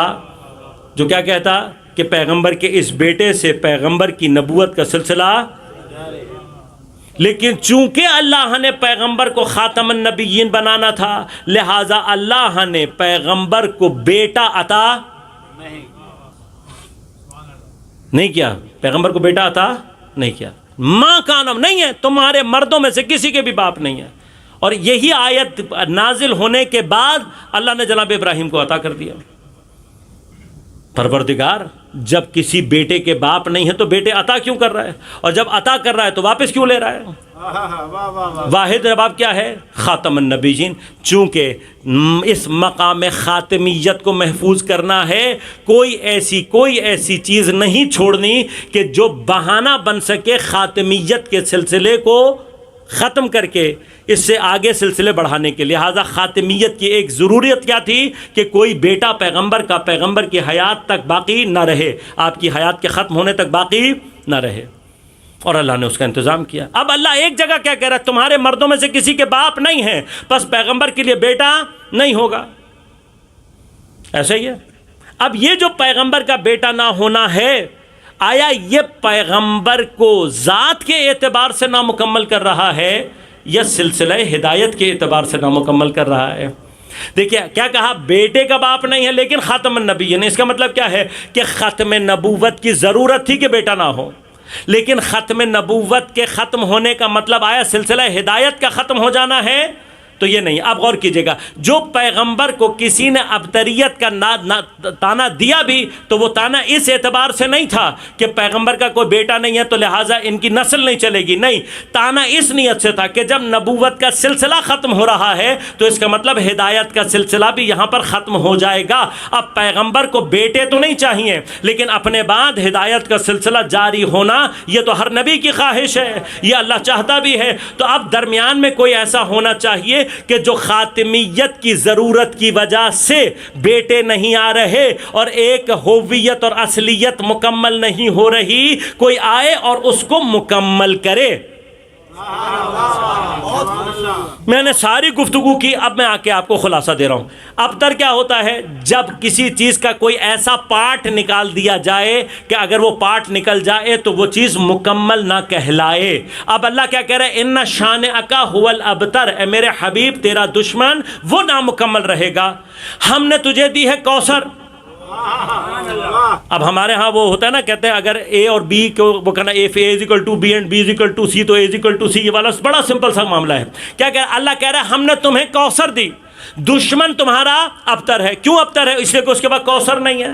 جو کیا کہتا کہ پیغمبر کے اس بیٹے سے پیغمبر کی نبوت کا سلسلہ. لیکن چونکہ اللہ نے پیغمبر کو خاتم النبیین بنانا تھا، لہٰذا اللہ نے پیغمبر کو بیٹا عطا نہیں کیا، پیغمبر کو بیٹا عطا نہیں کیا. ماں کا نام نہیں ہے تمہارے مردوں میں سے کسی کے بھی باپ نہیں ہے. اور یہی آیت نازل ہونے کے بعد اللہ نے جناب ابراہیم کو عطا کر دیا. پروردگار جب کسی بیٹے کے باپ نہیں ہے تو بیٹے عطا کیوں کر رہا ہے، اور جب عطا کر رہا ہے تو واپس کیوں لے رہا ہے؟ واحد جواب کیا ہے؟ خاتم النبیین. چونکہ اس مقام خاتمیت کو محفوظ کرنا ہے، کوئی ایسی چیز نہیں چھوڑنی کہ جو بہانہ بن سکے خاتمیت کے سلسلے کو ختم کر کے اس سے آگے سلسلے بڑھانے کے. لہٰذا خاتمیت کی ایک ضروریت کیا تھی کہ کوئی بیٹا پیغمبر کی حیات تک باقی نہ رہے، آپ کی حیات کے ختم ہونے تک باقی نہ رہے، اور اللہ نے اس کا انتظام کیا. اب اللہ ایک جگہ کیا کہہ رہا ہے؟ تمہارے مردوں میں سے کسی کے باپ نہیں ہیں، پس پیغمبر کے لیے بیٹا نہیں ہوگا. ایسا ہی ہے. اب یہ جو پیغمبر کا بیٹا نہ ہونا ہے، آیا یہ پیغمبر کو ذات کے اعتبار سے نامکمل کر رہا ہے یا سلسلہ ہدایت کے اعتبار سے نامکمل کر رہا ہے؟ دیکھیے کیا کہا، بیٹے کا باپ نہیں ہے لیکن خاتم النبیین. اس کا مطلب کیا ہے کہ ختم نبوت کی ضرورت تھی کہ بیٹا نہ ہو، لیکن ختم نبوت کے ختم ہونے کا مطلب آیا سلسلہ ہدایت کا ختم ہو جانا ہے؟ تو یہ نہیں. آپ غور کیجئے گا، جو پیغمبر کو کسی نے ابتریت کا تانا دیا بھی تو وہ تانا اس اعتبار سے نہیں تھا کہ پیغمبر کا کوئی بیٹا نہیں ہے تو لہٰذا ان کی نسل نہیں چلے گی. نہیں، تانا اس نیت سے تھا کہ جب نبوت کا سلسلہ ختم ہو رہا ہے تو اس کا مطلب ہدایت کا سلسلہ بھی یہاں پر ختم ہو جائے گا. اب پیغمبر کو بیٹے تو نہیں چاہیے، لیکن اپنے بعد ہدایت کا سلسلہ جاری ہونا یہ تو ہر نبی کی خواہش ہے، یہ اللہ چاہتا بھی ہے. تو اب درمیان میں کوئی ایسا ہونا چاہیے کہ جو خاتمیت کی ضرورت کی وجہ سے بیٹے نہیں آ رہے اور ایک ہوویت اور اصلیت مکمل نہیں ہو رہی، کوئی آئے اور اس کو مکمل کرے. میں نے ساری گفتگو کی، اب میں آ کے آپ کو خلاصہ دے رہا ہوں. اب تر کیا ہوتا ہے جب کسی چیز کا کوئی ایسا پارٹ نکال دیا جائے کہ اگر وہ پارٹ نکل جائے تو وہ چیز مکمل نہ کہلائے. اب اللہ کیا کہہ رہا ہے؟ ان شانئک ھو الابتر، اے میرے حبیب تیرا دشمن وہ نامکمل رہے گا. ہم نے تجھے دی ہے کوثر. اب ہمارے ہاں وہ ہوتا ہے نا، کہتے ہیں اگر اے اور بی کو وہ کہنا if A is equal to B and B is equal to C تو اے از اکول ٹو سی، یہ والا بڑا سمپل سا معاملہ ہے. کیا کہہ رہا ہے؟ اللہ کہہ رہا ہے ہم نے تمہیں کوثر دی، دشمن تمہارا ابتر ہے. کیوں ابتر ہے؟ اس لیے کہ اس کے بعد کوثر نہیں ہے.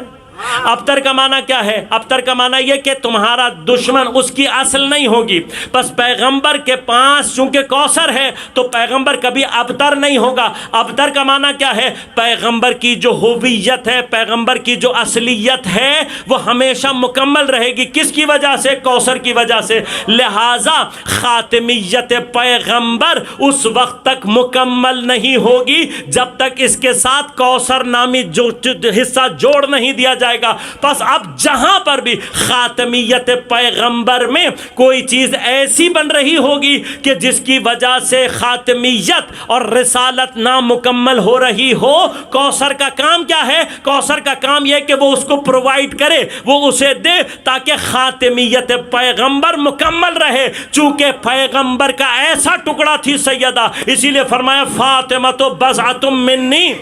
ابتر کا معنی کیا ہے؟ ابتر کا معنی یہ کہ تمہارا دشمن اس کی اصل نہیں ہوگی. بس پیغمبر کے پاس چونکہ کوثر ہے تو پیغمبر کبھی ابتر نہیں ہوگا. ابتر کا معنی کیا ہے؟ پیغمبر کی جو ہویت ہے، پیغمبر کی جو اصلیت ہے وہ ہمیشہ مکمل رہے گی. کس کی وجہ سے؟ کوثر کی وجہ سے. لہذا خاتمیت پیغمبر اس وقت تک مکمل نہیں ہوگی جب تک اس کے ساتھ کوثر نامی جو حصہ جوڑ نہیں دیا جائے گا. پس اب جہاں پر بھی خاتمیت پیغمبر میں کوئی چیز ایسی بن رہی ہوگی کہ جس کی وجہ سے خاتمیت اور رسالت نامکمل ہو رہی ہو، کوثر کا کام کیا ہے؟ کوثر کا کام یہ کہ وہ اس کو پرووائڈ کرے، وہ اسے دے تاکہ خاتمیت پیغمبر مکمل رہے. چونکہ پیغمبر کا ایسا ٹکڑا تھی سیدہ، اسی لیے فرمایا فاطمہ تو بضعۃ منی.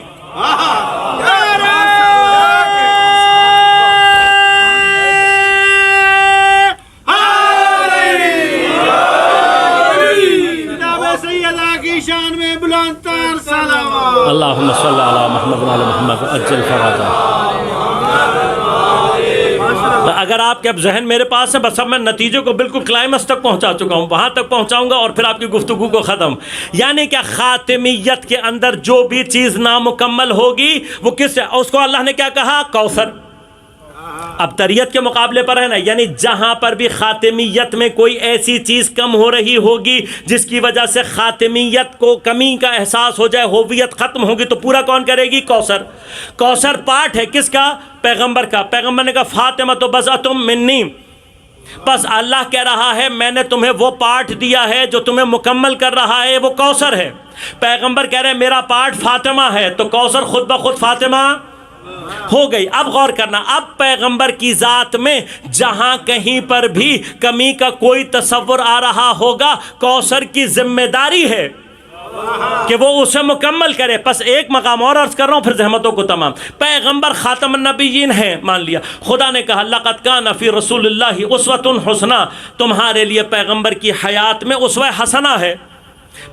شان میں بلند تر صلوات. اللہم صلی علی محمد وعلی محمد اجل فرجہ. اگر آپ کے اب ذہن میرے پاس ہے، بس اب میں نتیجے کو بالکل کلائمس تک پہنچا چکا ہوں، وہاں تک پہنچاؤں گا اور پھر آپ کی گفتگو کو ختم. یعنی کہ خاتمیت کے اندر جو بھی چیز نامکمل ہوگی وہ کس سے؟ اس کو اللہ نے کیا کہا؟ کوثر. ابتریت کے مقابلے پر ہے نا، یعنی جہاں پر بھی خاتمیت میں کوئی ایسی چیز کم ہو رہی ہوگی جس کی وجہ سے خاتمیت کو کمی کا احساس ہو جائے، ہویت ختم ہوگی، تو پورا کون کرے گی؟ کوثر. کوثر پارٹ ہے کس کا؟ پیغمبر کا. پیغمبر نے کہا فاطمہ تو بضعۃ منی. بس اللہ کہہ رہا ہے میں نے تمہیں وہ پارٹ دیا ہے جو تمہیں مکمل کر رہا ہے، وہ کوثر ہے. پیغمبر کہہ رہے ہیں میرا پارٹ فاطمہ ہے، تو کوثر خود بخود فاطمہ ہو گئی. اب غور کرنا، اب پیغمبر کی ذات میں جہاں کہیں پر بھی کمی کا کوئی تصور آ رہا ہوگا، کوثر کی ذمہ داری ہے کہ وہ اسے مکمل کرے. پس ایک مقام اور عرض کر رہا ہوں پھر زحمتوں کو تمام. پیغمبر خاتم النبیین ہیں، مان لیا. خدا نے کہا لقد کان فی رسول اللہ اسوۃ حسنہ، تمہارے لیے پیغمبر کی حیات میں اسوہ حسنہ ہے.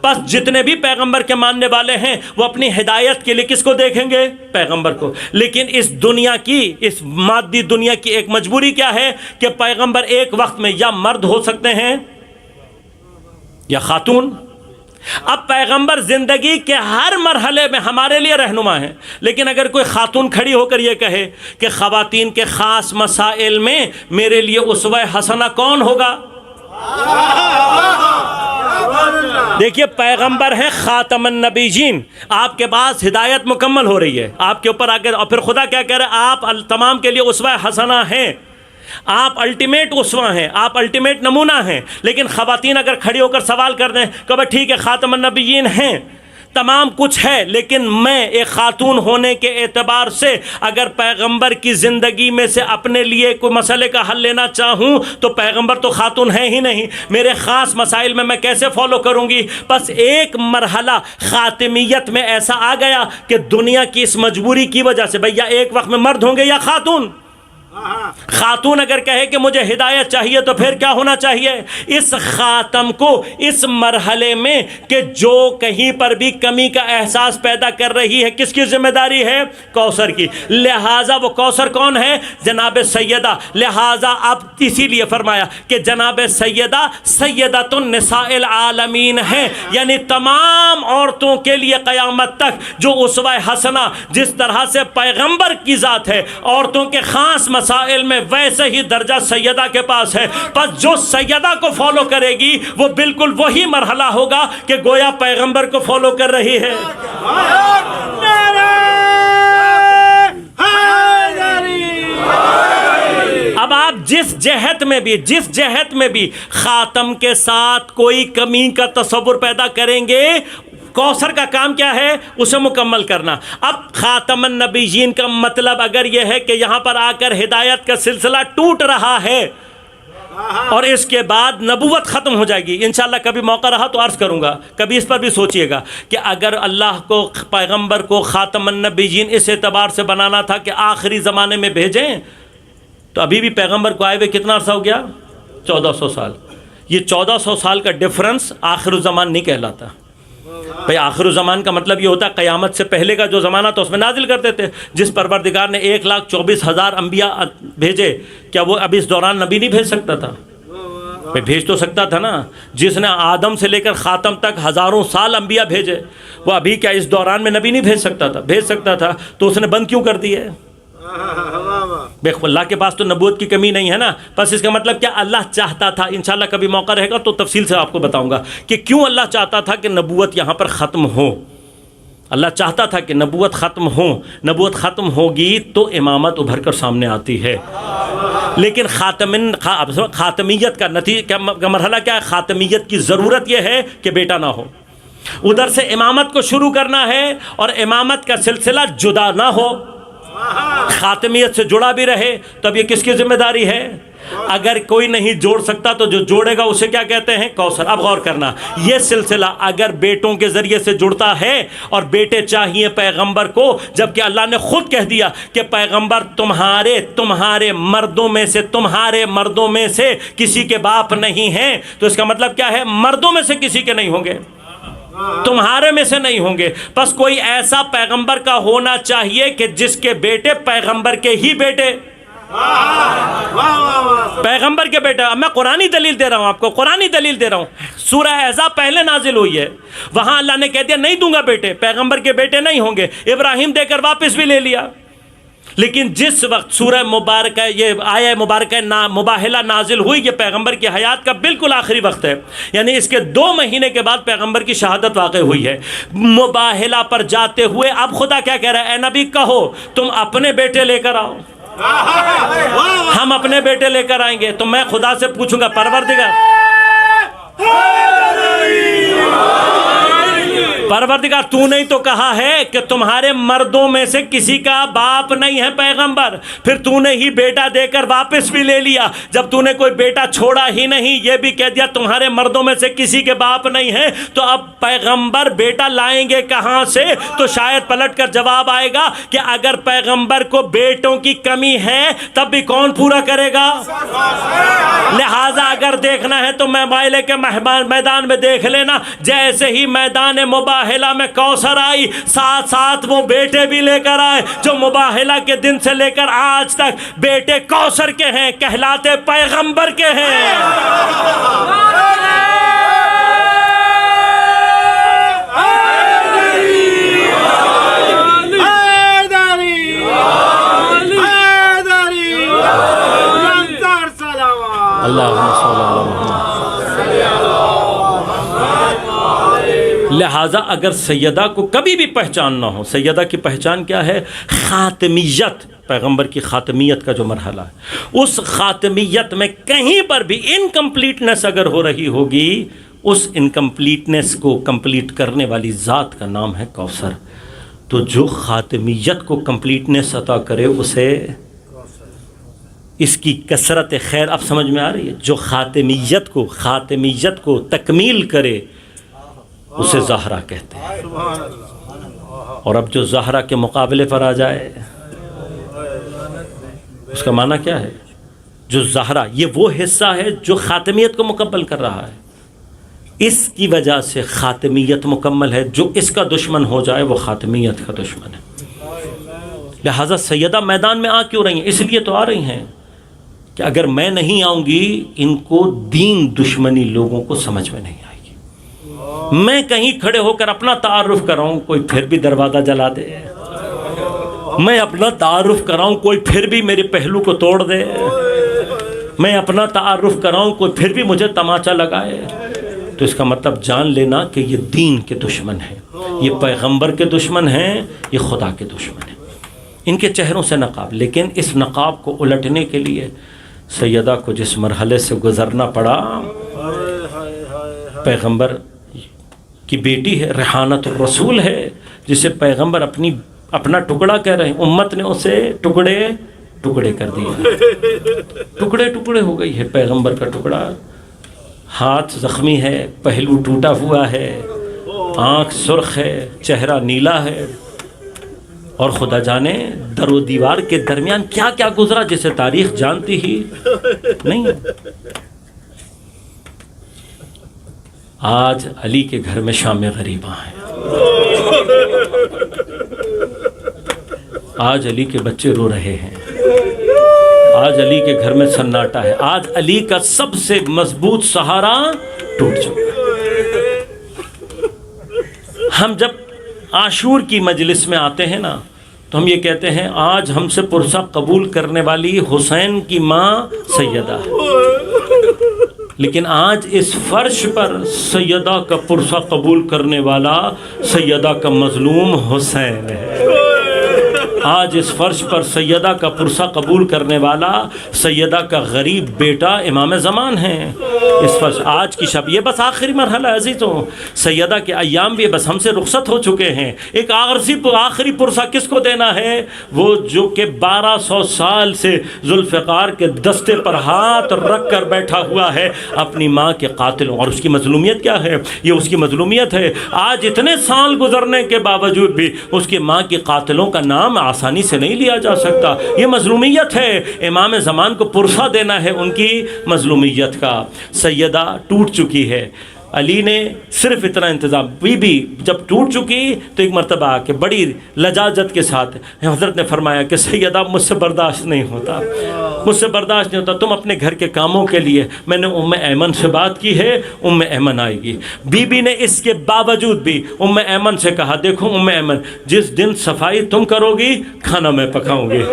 پس جتنے بھی پیغمبر کے ماننے والے ہیں وہ اپنی ہدایت کے لیے کس کو دیکھیں گے؟ پیغمبر کو. لیکن اس دنیا کی، اس مادی دنیا کی ایک مجبوری کیا ہے کہ پیغمبر ایک وقت میں یا مرد ہو سکتے ہیں یا خاتون. اب پیغمبر زندگی کے ہر مرحلے میں ہمارے لیے رہنما ہیں، لیکن اگر کوئی خاتون کھڑی ہو کر یہ کہے کہ خواتین کے خاص مسائل میں میرے لیے اسوہ حسنہ کون ہوگا؟ دیکھیے پیغمبر ہیں خاتم النبیین، آپ کے پاس ہدایت مکمل ہو رہی ہے آپ کے اوپر آگے، اور پھر خدا کیا کہہ رہا ہے؟ آپ تمام کے لیے اسوہ حسنہ ہیں، آپ الٹیمیٹ اسوہ ہیں، آپ الٹیمیٹ نمونہ ہیں. لیکن خواتین اگر کھڑی ہو کر سوال کر دیں کہ بھائی ٹھیک ہے خاتم النبیین ہیں، تمام کچھ ہے، لیکن میں ایک خاتون ہونے کے اعتبار سے اگر پیغمبر کی زندگی میں سے اپنے لیے کوئی مسئلے کا حل لینا چاہوں تو پیغمبر تو خاتون ہے ہی نہیں، میرے خاص مسائل میں کیسے فالو کروں گی؟ بس ایک مرحلہ خاتمیت میں ایسا آ گیا کہ دنیا کی اس مجبوری کی وجہ سے بھیا ایک وقت میں مرد ہوں گے یا خاتون. خاتون اگر کہے کہ مجھے ہدایت چاہیے تو پھر کیا ہونا چاہیے؟ اس خاتم کو اس مرحلے میں کہ جو کہیں پر بھی کمی کا احساس پیدا کر رہی ہے، کس کی ذمہ داری ہے؟ کوثر کی. لہٰذا وہ کوثر کون ہے؟ جناب سیدہ. لہٰذا اب اسی لیے فرمایا کہ جناب سیدہ سیدۃ النساء العالمین ہیں، یعنی تمام عورتوں کے لیے قیامت تک جو اسوہ حسنہ جس طرح سے پیغمبر کی ذات ہے عورتوں کے خاص مسائل میں، ویسے ہی درجہ سیدہ کے پاس ہے. پس جو سیدہ کو فالو کرے گی وہ بالکل وہی مرحلہ ہوگا کہ گویا پیغمبر کو فالو کر رہی ہے. اب آپ جس جہت میں بھی خاتم کے ساتھ کوئی کمی کا تصور پیدا کریں گے، کوثر کا کام کیا ہے؟ اسے مکمل کرنا. اب خاتم النبیین کا مطلب اگر یہ ہے کہ یہاں پر آ کر ہدایت کا سلسلہ ٹوٹ رہا ہے اور اس کے بعد نبوت ختم ہو جائے گی، انشاءاللہ کبھی موقع رہا تو عرض کروں گا، کبھی اس پر بھی سوچئے گا کہ اگر اللہ کو پیغمبر کو خاتم النبیین اس اعتبار سے بنانا تھا کہ آخری زمانے میں بھیجیں، تو ابھی بھی پیغمبر کو آئے ہوئے کتنا عرصہ ہو گیا؟ 1400 سال. یہ 1400 سال کا ڈفرنس آخر الزمان نہیں کہلاتا. بھئی آخر الزمان کا مطلب یہ ہوتا ہے قیامت سے پہلے کا جو زمانہ تھا اس میں نازل کرتے تھے. جس پروردگار نے 1,24,000 انبیاء بھیجے، کیا وہ اب اس دوران نبی نہیں بھیج سکتا تھا؟ بھئی بھیج تو سکتا تھا نا. جس نے آدم سے لے کر خاتم تک ہزاروں سال انبیاء بھیجے، وہ ابھی کیا اس دوران میں نبی نہیں بھیج سکتا تھا؟ بھیج سکتا تھا. تو اس نے بند کیوں کر دی ہے؟ بے اللہ کے پاس تو نبوت کی کمی نہیں ہے نا. بس اس کا مطلب کیا اللہ چاہتا تھا، انشاءاللہ کبھی موقع رہے گا تو تفصیل سے آپ کو بتاؤں گا کہ کیوں اللہ چاہتا تھا کہ نبوت یہاں پر ختم ہو. اللہ چاہتا تھا کہ نبوت ختم ہو. نبوت ختم ہوگی تو امامت ابھر کر سامنے آتی ہے. لیکن خاتمیت کا نتیجہ کا مرحلہ کیا ہے؟ خاتمیت کی ضرورت یہ ہے کہ بیٹا نہ ہو. ادھر سے امامت کو شروع کرنا ہے اور امامت کا سلسلہ جدا نہ ہو، خاتمیت سے جڑا بھی رہے. تو اب یہ کس کی ذمہ داری ہے؟ اگر کوئی نہیں جوڑ سکتا تو جو جوڑے گا اسے کیا کہتے ہیں؟ کوثر. اب غور کرنا، یہ سلسلہ اگر بیٹوں کے ذریعے سے جڑتا ہے، اور بیٹے چاہیے پیغمبر کو، جبکہ اللہ نے خود کہہ دیا کہ پیغمبر تمہارے مردوں میں سے کسی کے باپ نہیں ہیں. تو اس کا مطلب کیا ہے؟ مردوں میں سے کسی کے نہیں ہوں گے، تمہارے میں سے نہیں ہوں گے. بس کوئی ایسا پیغمبر کا ہونا چاہیے کہ جس کے بیٹے پیغمبر کے ہی بیٹے، پیغمبر کے بیٹا. میں قرآنی دلیل دے رہا ہوں آپ کو، قرآنی دلیل دے رہا ہوں. سورہ احزاب پہلے نازل ہوئی ہے، وہاں اللہ نے کہہ دیا نہیں دوں گا بیٹے، پیغمبر کے بیٹے نہیں ہوں گے. ابراہیم دے کر واپس بھی لے لیا. لیکن جس وقت سورہ مبارکہ یہ آیہ مبارکہ مباہلہ نازل ہوئی، یہ پیغمبر کی حیات کا بالکل آخری وقت ہے، یعنی اس کے 2 مہینے کے بعد پیغمبر کی شہادت واقع ہوئی ہے. مباہلہ پر جاتے ہوئے اب خدا کیا کہہ رہا ہے؟ اے نبی کہو تم اپنے بیٹے لے کر آؤ. ہم اپنے بیٹے لے کر آئیں گے. تو میں خدا سے پوچھوں گا پروردگار تو نہیں تو کہا ہے کہ تمہارے مردوں میں سے کسی کا باپ نہیں ہے پیغمبر، پھر تو نے ہی بیٹا دے کر واپس بھی لے لیا. جب تو نے کوئی بیٹا چھوڑا ہی نہیں، یہ بھی کہہ دیا تمہارے مردوں میں سے کسی کے باپ نہیں ہے، تو اب پیغمبر بیٹا لائیں گے کہاں سے؟ تو شاید پلٹ کر جواب آئے گا کہ اگر پیغمبر کو بیٹوں کی کمی ہے تب بھی کون پورا کرے گا؟ لہٰذا اگر دیکھنا ہے تو مباہلے کے میدان میں دیکھ لینا، جیسے ہی میدان مباہلہ میں کوثر آئی، ساتھ ساتھ وہ بیٹے بھی لے کر آئے، جو مباہلہ کے دن سے لے کر آج تک بیٹے کوثر کے ہیں، کہلاتے پیغمبر کے ہیں. لہٰذا اگر سیدہ کو کبھی بھی پہچان نہ ہو، سیدہ کی پہچان کیا ہے؟ خاتمیت، پیغمبر کی خاتمیت کا جو مرحلہ ہے، اس خاتمیت میں کہیں پر بھی انکمپلیٹنس اگر ہو رہی ہوگی، اس انکمپلیٹنس کو کمپلیٹ کرنے والی ذات کا نام ہے کوثر. تو جو خاتمیت کو کمپلیٹنس عطا کرے اسے، اس کی کثرت خیر اب سمجھ میں آ رہی ہے؟ جو خاتمیت کو تکمیل کرے اسے زہرا کہتے ہیں. اور اب جو زہرا کے مقابلے پر آ جائے اس کا معنی کیا ہے؟ جو زہرا، یہ وہ حصہ ہے جو خاتمیت کو مکمل کر رہا ہے. اس کی وجہ سے خاتمیت مکمل ہے. جو اس کا دشمن ہو جائے وہ خاتمیت کا دشمن ہے. لہٰذا سیدہ میدان میں آ کیوں رہی ہیں؟ اس لیے تو آ رہی ہیں کہ اگر میں نہیں آؤں گی ان کو دین دشمنی لوگوں کو سمجھ میں نہیں آئے گی. میں کہیں کھڑے ہو کر اپنا تعارف کراؤں، کوئی پھر بھی دروازہ جلا دے. میں اپنا تعارف کراؤں، کوئی پھر بھی میرے پہلو کو توڑ دے. میں اپنا تعارف کراؤں، کوئی پھر بھی مجھے تماچا لگائے. تو اس کا مطلب جان لینا کہ یہ دین کے دشمن ہیں، یہ پیغمبر کے دشمن ہیں، یہ خدا کے دشمن ہیں. ان کے چہروں سے نقاب. لیکن اس نقاب کو الٹنے کے لیے سیدہ کو جس مرحلے سے گزرنا پڑا، پیغمبر کی بیٹی ہے، ریحانت الرسول ہے، جسے پیغمبر اپنا ٹکڑا کہہ رہے ہیں. امت نے اسے ٹکڑے کر دیا، ٹکڑے ہو گئی ہے پیغمبر کا ٹکڑا. ہاتھ زخمی ہے، پہلو ٹوٹا ہوا ہے، آنکھ سرخ ہے، چہرہ نیلا ہے. اور خدا جانے در و دیوار کے درمیان کیا کیا گزرا جسے تاریخ جانتی ہی نہیں. آج علی کے گھر میں شام غریباں ہیں، آج علی کے بچے رو رہے ہیں، آج علی کے گھر میں سناٹا ہے، آج علی کا سب سے مضبوط سہارا ٹوٹ چکا ہے۔ ہم جب عاشور کی مجلس میں آتے ہیں نا تو ہم یہ کہتے ہیں آج ہم سے پرسہ قبول کرنے والی حسین کی ماں سیدہ ہے، لیکن آج اس فرش پر سیدہ کا پرسہ قبول کرنے والا سیدہ کا مظلوم حسین ہے۔ آج اس فرش پر سیدہ کا پرسہ قبول کرنے والا سیدہ کا غریب بیٹا امام زمان ہے۔ اس فرش آج کی شب یہ بس آخری مرحلہ عزیزوں، سیدہ کے ایام بھی بس ہم سے رخصت ہو چکے ہیں۔ ایک آخری پرسہ کس کو دینا ہے؟ وہ جو کہ 1200 سال سے ذوالفقار کے دستے پر ہاتھ رکھ کر بیٹھا ہوا ہے اپنی ماں کے قاتلوں، اور اس کی مظلومیت کیا ہے؟ یہ اس کی مظلومیت ہے، آج اتنے سال گزرنے کے باوجود بھی اس کی ماں کے قاتلوں کا نام آسانی سے نہیں لیا جا سکتا۔ یہ مظلومیت ہے، امام زمان کو پرسہ دینا ہے ان کی مظلومیت کا۔ سیدہ ٹوٹ چکی ہے، علی نے صرف اتنا انتظام، بی بی جب ٹوٹ چکی تو ایک مرتبہ آ کے بڑی لجاجت کے ساتھ حضرت نے فرمایا کہ سیدہ مجھ سے برداشت نہیں ہوتا، مجھ سے برداشت نہیں ہوتا، تم اپنے گھر کے کاموں کے لیے، میں نے ام ایمن سے بات کی ہے، ام ایمن آئے گی۔ بی بی نے اس کے باوجود بھی ام ایمن سے کہا دیکھو ام ایمن، جس دن صفائی تم کرو گی کھانا میں پکاؤں گی،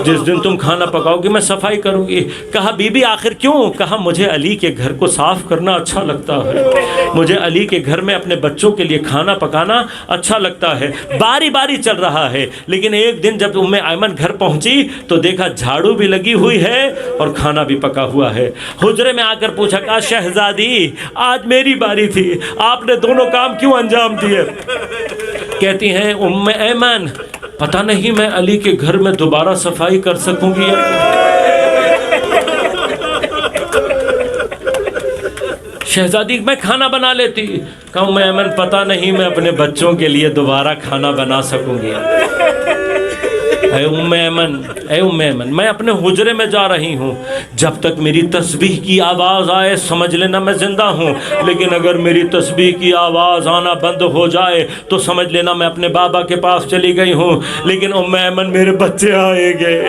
جس دن تم کھانا پکاؤ گی میں صفائی کروں گی۔ کہا بی بی آخر کیوں؟ کہا مجھے علی کے گھر کو صاف کرنا اچھا لگتا ہے، مجھے علی کے گھر میں اپنے بچوں کے لیے کھانا پکانا اچھا لگتا ہے۔ باری باری چل رہا ہے، لیکن ایک دن جب ام ایمن گھر پہنچی تو دیکھا جھاڑو بھی لگی ہوئی ہے اور کھانا بھی پکا ہوا ہے۔ حجرے میں آ کر پوچھا کہا شہزادی آج میری باری تھی، آپ نے دونوں کام کیوں انجام دیے؟ کہتی ہیں ام ایمن پتہ نہیں میں علی کے گھر میں دوبارہ صفائی کر سکوں گی یا نہیں۔ شہزادی میں کھانا بنا لیتی، کہا ام ایمن پتہ نہیں میں اپنے بچوں کے لیے دوبارہ کھانا بنا سکوں گی۔ اے ام ایمن میں اپنے حجرے میں جا رہی ہوں، جب تک میری تسبیح کی آواز آئے سمجھ لینا میں زندہ ہوں، لیکن اگر میری تسبیح کی آواز آنا بند ہو جائے تو سمجھ لینا میں اپنے بابا کے پاس چلی گئی ہوں۔ لیکن ام ایمن میرے بچے آئے گے،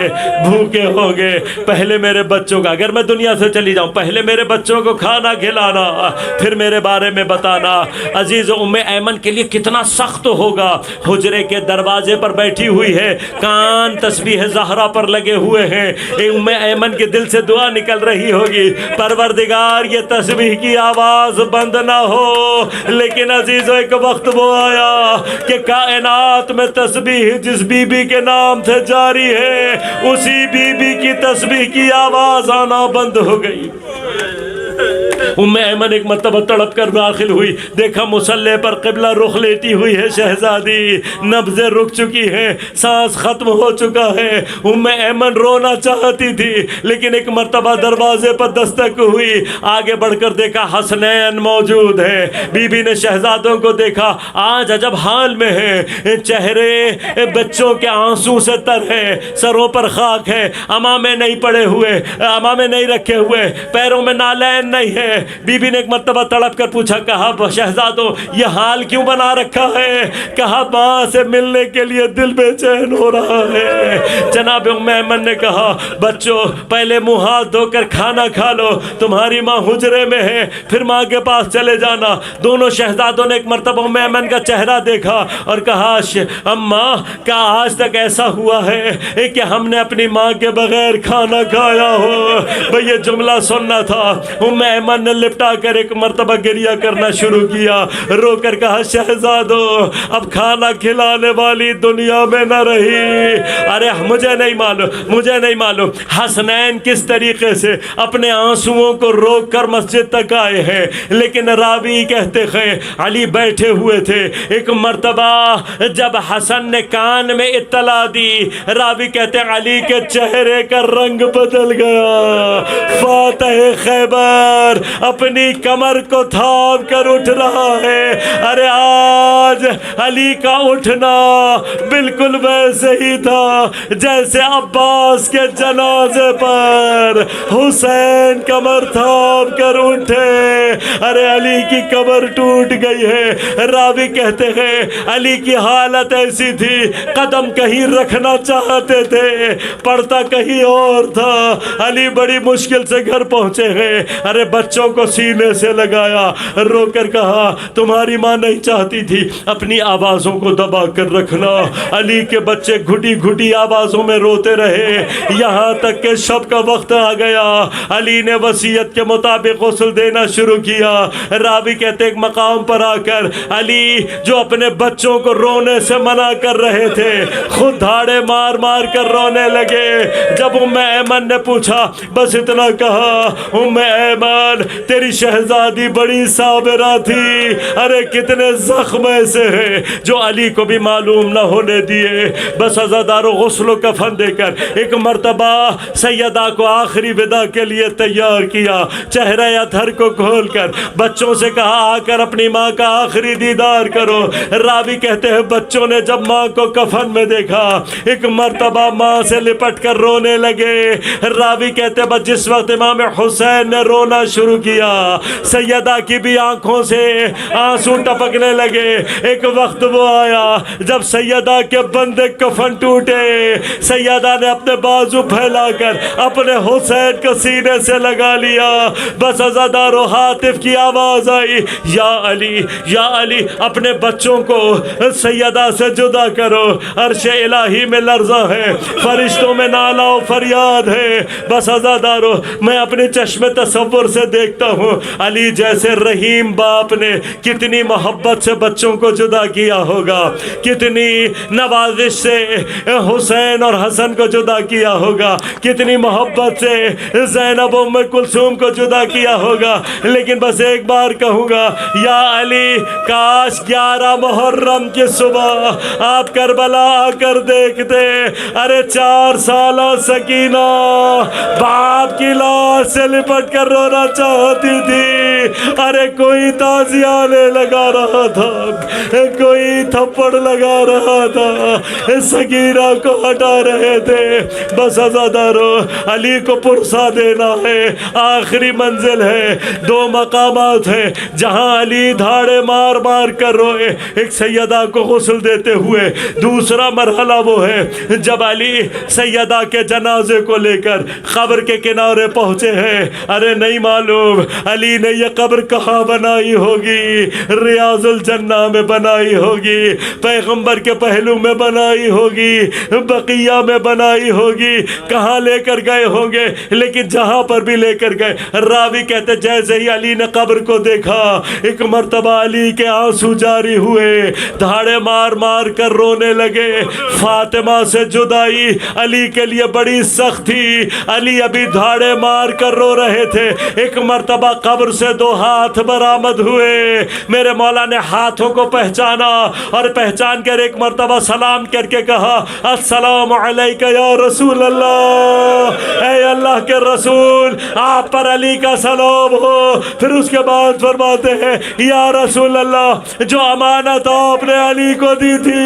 بھوکے ہوں گے، پہلے میرے بچوں کا، اگر میں دنیا سے چلی جاؤں پہلے میرے بچوں کو کھانا کھلانا، پھر میرے بارے میں بتانا۔ عزیز ام ایمن کے لیے کتنا سخت ہوگا، حجرے کے دروازے پر بیٹھی ہوئی ہے، کان تسبیح زہرا پر لگے ہوئے ہیں، ام ایمن کے دل سے دعا نکل رہی ہوگی پروردگار یہ تسبیح کی آواز بند نہ ہو۔ لیکن عزیزو ایک وقت وہ آیا کہ کائنات میں تسبیح جس بی بی کے نام سے جاری ہے اسی بی بی کی تسبیح کی آواز آنا بند ہو گئی۔ ام ایمن ایک مرتبہ تڑپ کر داخل ہوئی، دیکھا مصلی پر قبلہ رخ لیٹی ہوئی ہے شہزادی، نبضیں رک چکی ہیں، سانس ختم ہو چکا ہے۔ ام ایمن رونا چاہتی تھی لیکن ایک مرتبہ دروازے پر دستک ہوئی، آگے بڑھ کر دیکھا حسنین موجود ہے۔ بی بی نے شہزادوں کو دیکھا، آج عجب حال میں ہے، چہرے بچوں کے آنسو سے تر ہے، سروں پر خاک ہے، امامے نہیں پڑے ہوئے، امامے نہیں رکھے ہوئے، پیروں میں نالین نہیں ہے۔ بی بی نے ایک مرتبہ تڑپ کر پوچھا، کہا شہزادوں یہ حال کیوں بنا رکھا ہے؟ کہا ماں سے ملنے کے لیے دل بے چین ہو رہا ہے۔ جناب ام ایمن نے کہا بچوں پہلے منہ ہاتھ دھو کر کھانا کھا لو، تمہاری ماں حجرے میں ہے، پھر ماں کے پاس چلے جانا۔ دونوں شہزادوں نے ایک مرتبہ ام ایمن کا چہرہ دیکھا اور کہا اماں کیا آج تک ایسا ہوا ہے کہ ہم نے اپنی ماں کے بغیر کھانا کھایا ہو؟ بھئی یہ جملہ سننا تھا۔ ام ایمن نے لپٹا کر ایک مرتبہ گریہ کرنا شروع کیا، رو کر کہا شہزادو اب کھانا کھلانے والی دنیا میں نہ رہی۔ ارے مجھے نہیں معلوم حسنین کس طریقے سے اپنے آنسوؤں کو روک کر مسجد تک آئے ہیں، لیکن راوی کہتے ہیں علی بیٹھے ہوئے تھے۔ ایک مرتبہ جب حسن نے کان میں اطلاع دی، راوی کہتے ہیں علی کے چہرے کا رنگ بدل گیا۔ فاتح خیبر اپنی کمر کو تھام کر اٹھ رہا ہے. ارے آج علی کا اٹھنا بالکل ویسے ہی تھا جیسے عباس کے جنازے پر حسین کمر تھام کر اٹھے. ارے علی کی کمر ٹوٹ گئی ہے. راوی کہتے ہیں علی کی حالت ایسی تھی, قدم کہیں رکھنا چاہتے تھے, پڑتا کہیں اور تھا. علی بڑی مشکل سے گھر پہنچے ہیں. ارے بچوں کو سینے سے لگایا, رو کر کہا تمہاری ماں نہیں چاہتی تھی اپنی آوازوں کو دبا کر رکھنا. علی کے بچے گھٹی گھٹی آوازوں میں روتے رہے یہاں تک کہ شب کا وقت آ گیا. علی نے وصیت کے مطابق غسل دینا شروع کیا. راوی کہتے ایک مقام پر آ کر علی جو اپنے بچوں کو رونے سے منع کر رہے تھے خود دھاڑے مار مار کر رونے لگے. جب ایمن نے پوچھا بس اتنا کہا ایمن تیری شہزادی بڑی صابرہ تھی. ارے کتنے زخم ایسے ہیں جو علی کو بھی معلوم نہ ہونے دیے. بس عزادارو غسل و کفن دے کر ایک مرتبہ سیدہ کو آخری ودا کے لیے تیار کیا. چہرہ ادھر کو کھول کر بچوں سے کہا آ کر اپنی ماں کا آخری دیدار کرو. راوی کہتے ہیں بچوں نے جب ماں کو کفن میں دیکھا ایک مرتبہ ماں سے لپٹ کر رونے لگے. راوی کہتے ہیں بس جس وقت امام حسین نے رونا شروع کیا سیدہ کی بھی آنکھوں سے آنسو ٹپکنے لگے. ایک وقت وہ آیا جب سیدہ کے بندے کفن ٹوٹے. سیدہ نے اپنے بازو پھیلا کر اپنے حسین کو سینے سے لگا لیا. بس عزادارو حاطف کی آواز آئی یا علی اپنے بچوں کو سیدہ سے جدا کرو. عرش الہی میں لرزہ ہے, فرشتوں میں نالہ و فریاد ہے. بس عزادارو میں اپنے چشم تصور سے دیکھتا ہوں علی جیسے رحیم باپ نے کتنی محبت سے بچوں کو جدا کیا ہوگا, کتنی نوازش سے حسین اور حسن کو جدا کیا ہوگا, کتنی محبت سے زینب و ام کلثوم کو جدا کیا ہوگا. لیکن بس ایک بار کہوں گا یا علی کاش 11 محرم کی صبح آپ کربلا آ کر دیکھتے. ارے 4 سالہ سکینہ باپ کی لاش سے لپٹ کر رونا چاہتی تھی. ارے کوئی تازیانے لگا رہا تھا, کوئی تھپڑ لگا رہا تھا, سکینہ کو ہٹا رہے تھے. بس عزادارو علی کو پرسا دینا ہے, آخری منزل ہے. 2 مقامات ہیں جہاں علی دھاڑے مار مار کر روئے, ایک سیدہ کو غسل دیتے ہوئے, دوسرا مرحلہ وہ ہے جب علی سیدہ کے جنازے کو لے کر قبر کے کنارے پہنچے ہیں. ارے نہیں معلوم علی نے یہ قبر کہاں بنائی ہوگی, ریاض الجنہ میں بنائی ہوگی, پیغمبر کے پہلو میں بنائی ہوگی, بقیہ میں بنائی ہوگی, کہاں لے کر گئے ہوں گے. لیکن جہاں پر بھی لے کر گئے, راوی کہتے جیسے ہی علی نے قبر کو دیکھا ایک مرتبہ علی کے آنسو جاری ہوئے, دھاڑے مار مار کر رونے لگے. فاطمہ سے جدائی علی کے لیے بڑی سخت تھی, علی ابھی دھاڑے مار کر رو رہے تھے. ایک مرتبہ قبر سے 2 ہاتھ برآمد ہوئے. میرے مولا نے ہاتھوں کو پہچانا اور پہچان کر ایک مرتبہ سلام کر کے کہا السلام علیکہ یا رسول اللہ, اے اللہ کے رسول آپ پر علی کا سلام ہو. پھر اس کے بعد فرماتے ہیں یا رسول اللہ جو امانت آپ نے علی کو دی تھی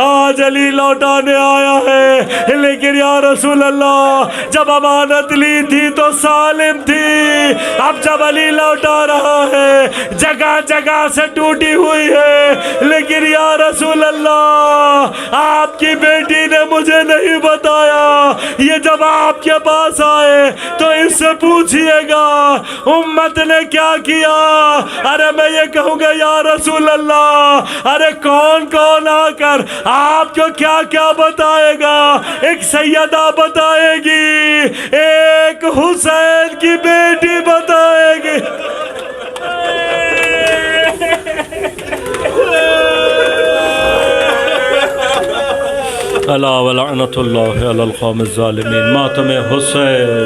آج علی لوٹانے آیا ہے, لیکن یا رسول اللہ جب امانت لی تھی تو سالم تھی, اب جب علی لوٹا رہا ہے جگہ جگہ سے ٹوٹی ہوئی ہے. لیکن یا رسول اللہ آپ کی بیٹی نے مجھے نہیں بتایا, یہ جب آپ کے پاس آئے تو اس سے پوچھئے گا امت نے کیا کیا. ارے میں یہ کہوں گا یا رسول اللہ ارے کون کون آ کر آپ کو کیا کیا بتائے گا. ایک سیدہ بتائے گی, ایک حسین کی بیٹی بتائے گی. الا ولعنت اللہ علی القوم الظالمین. ماتم حسین.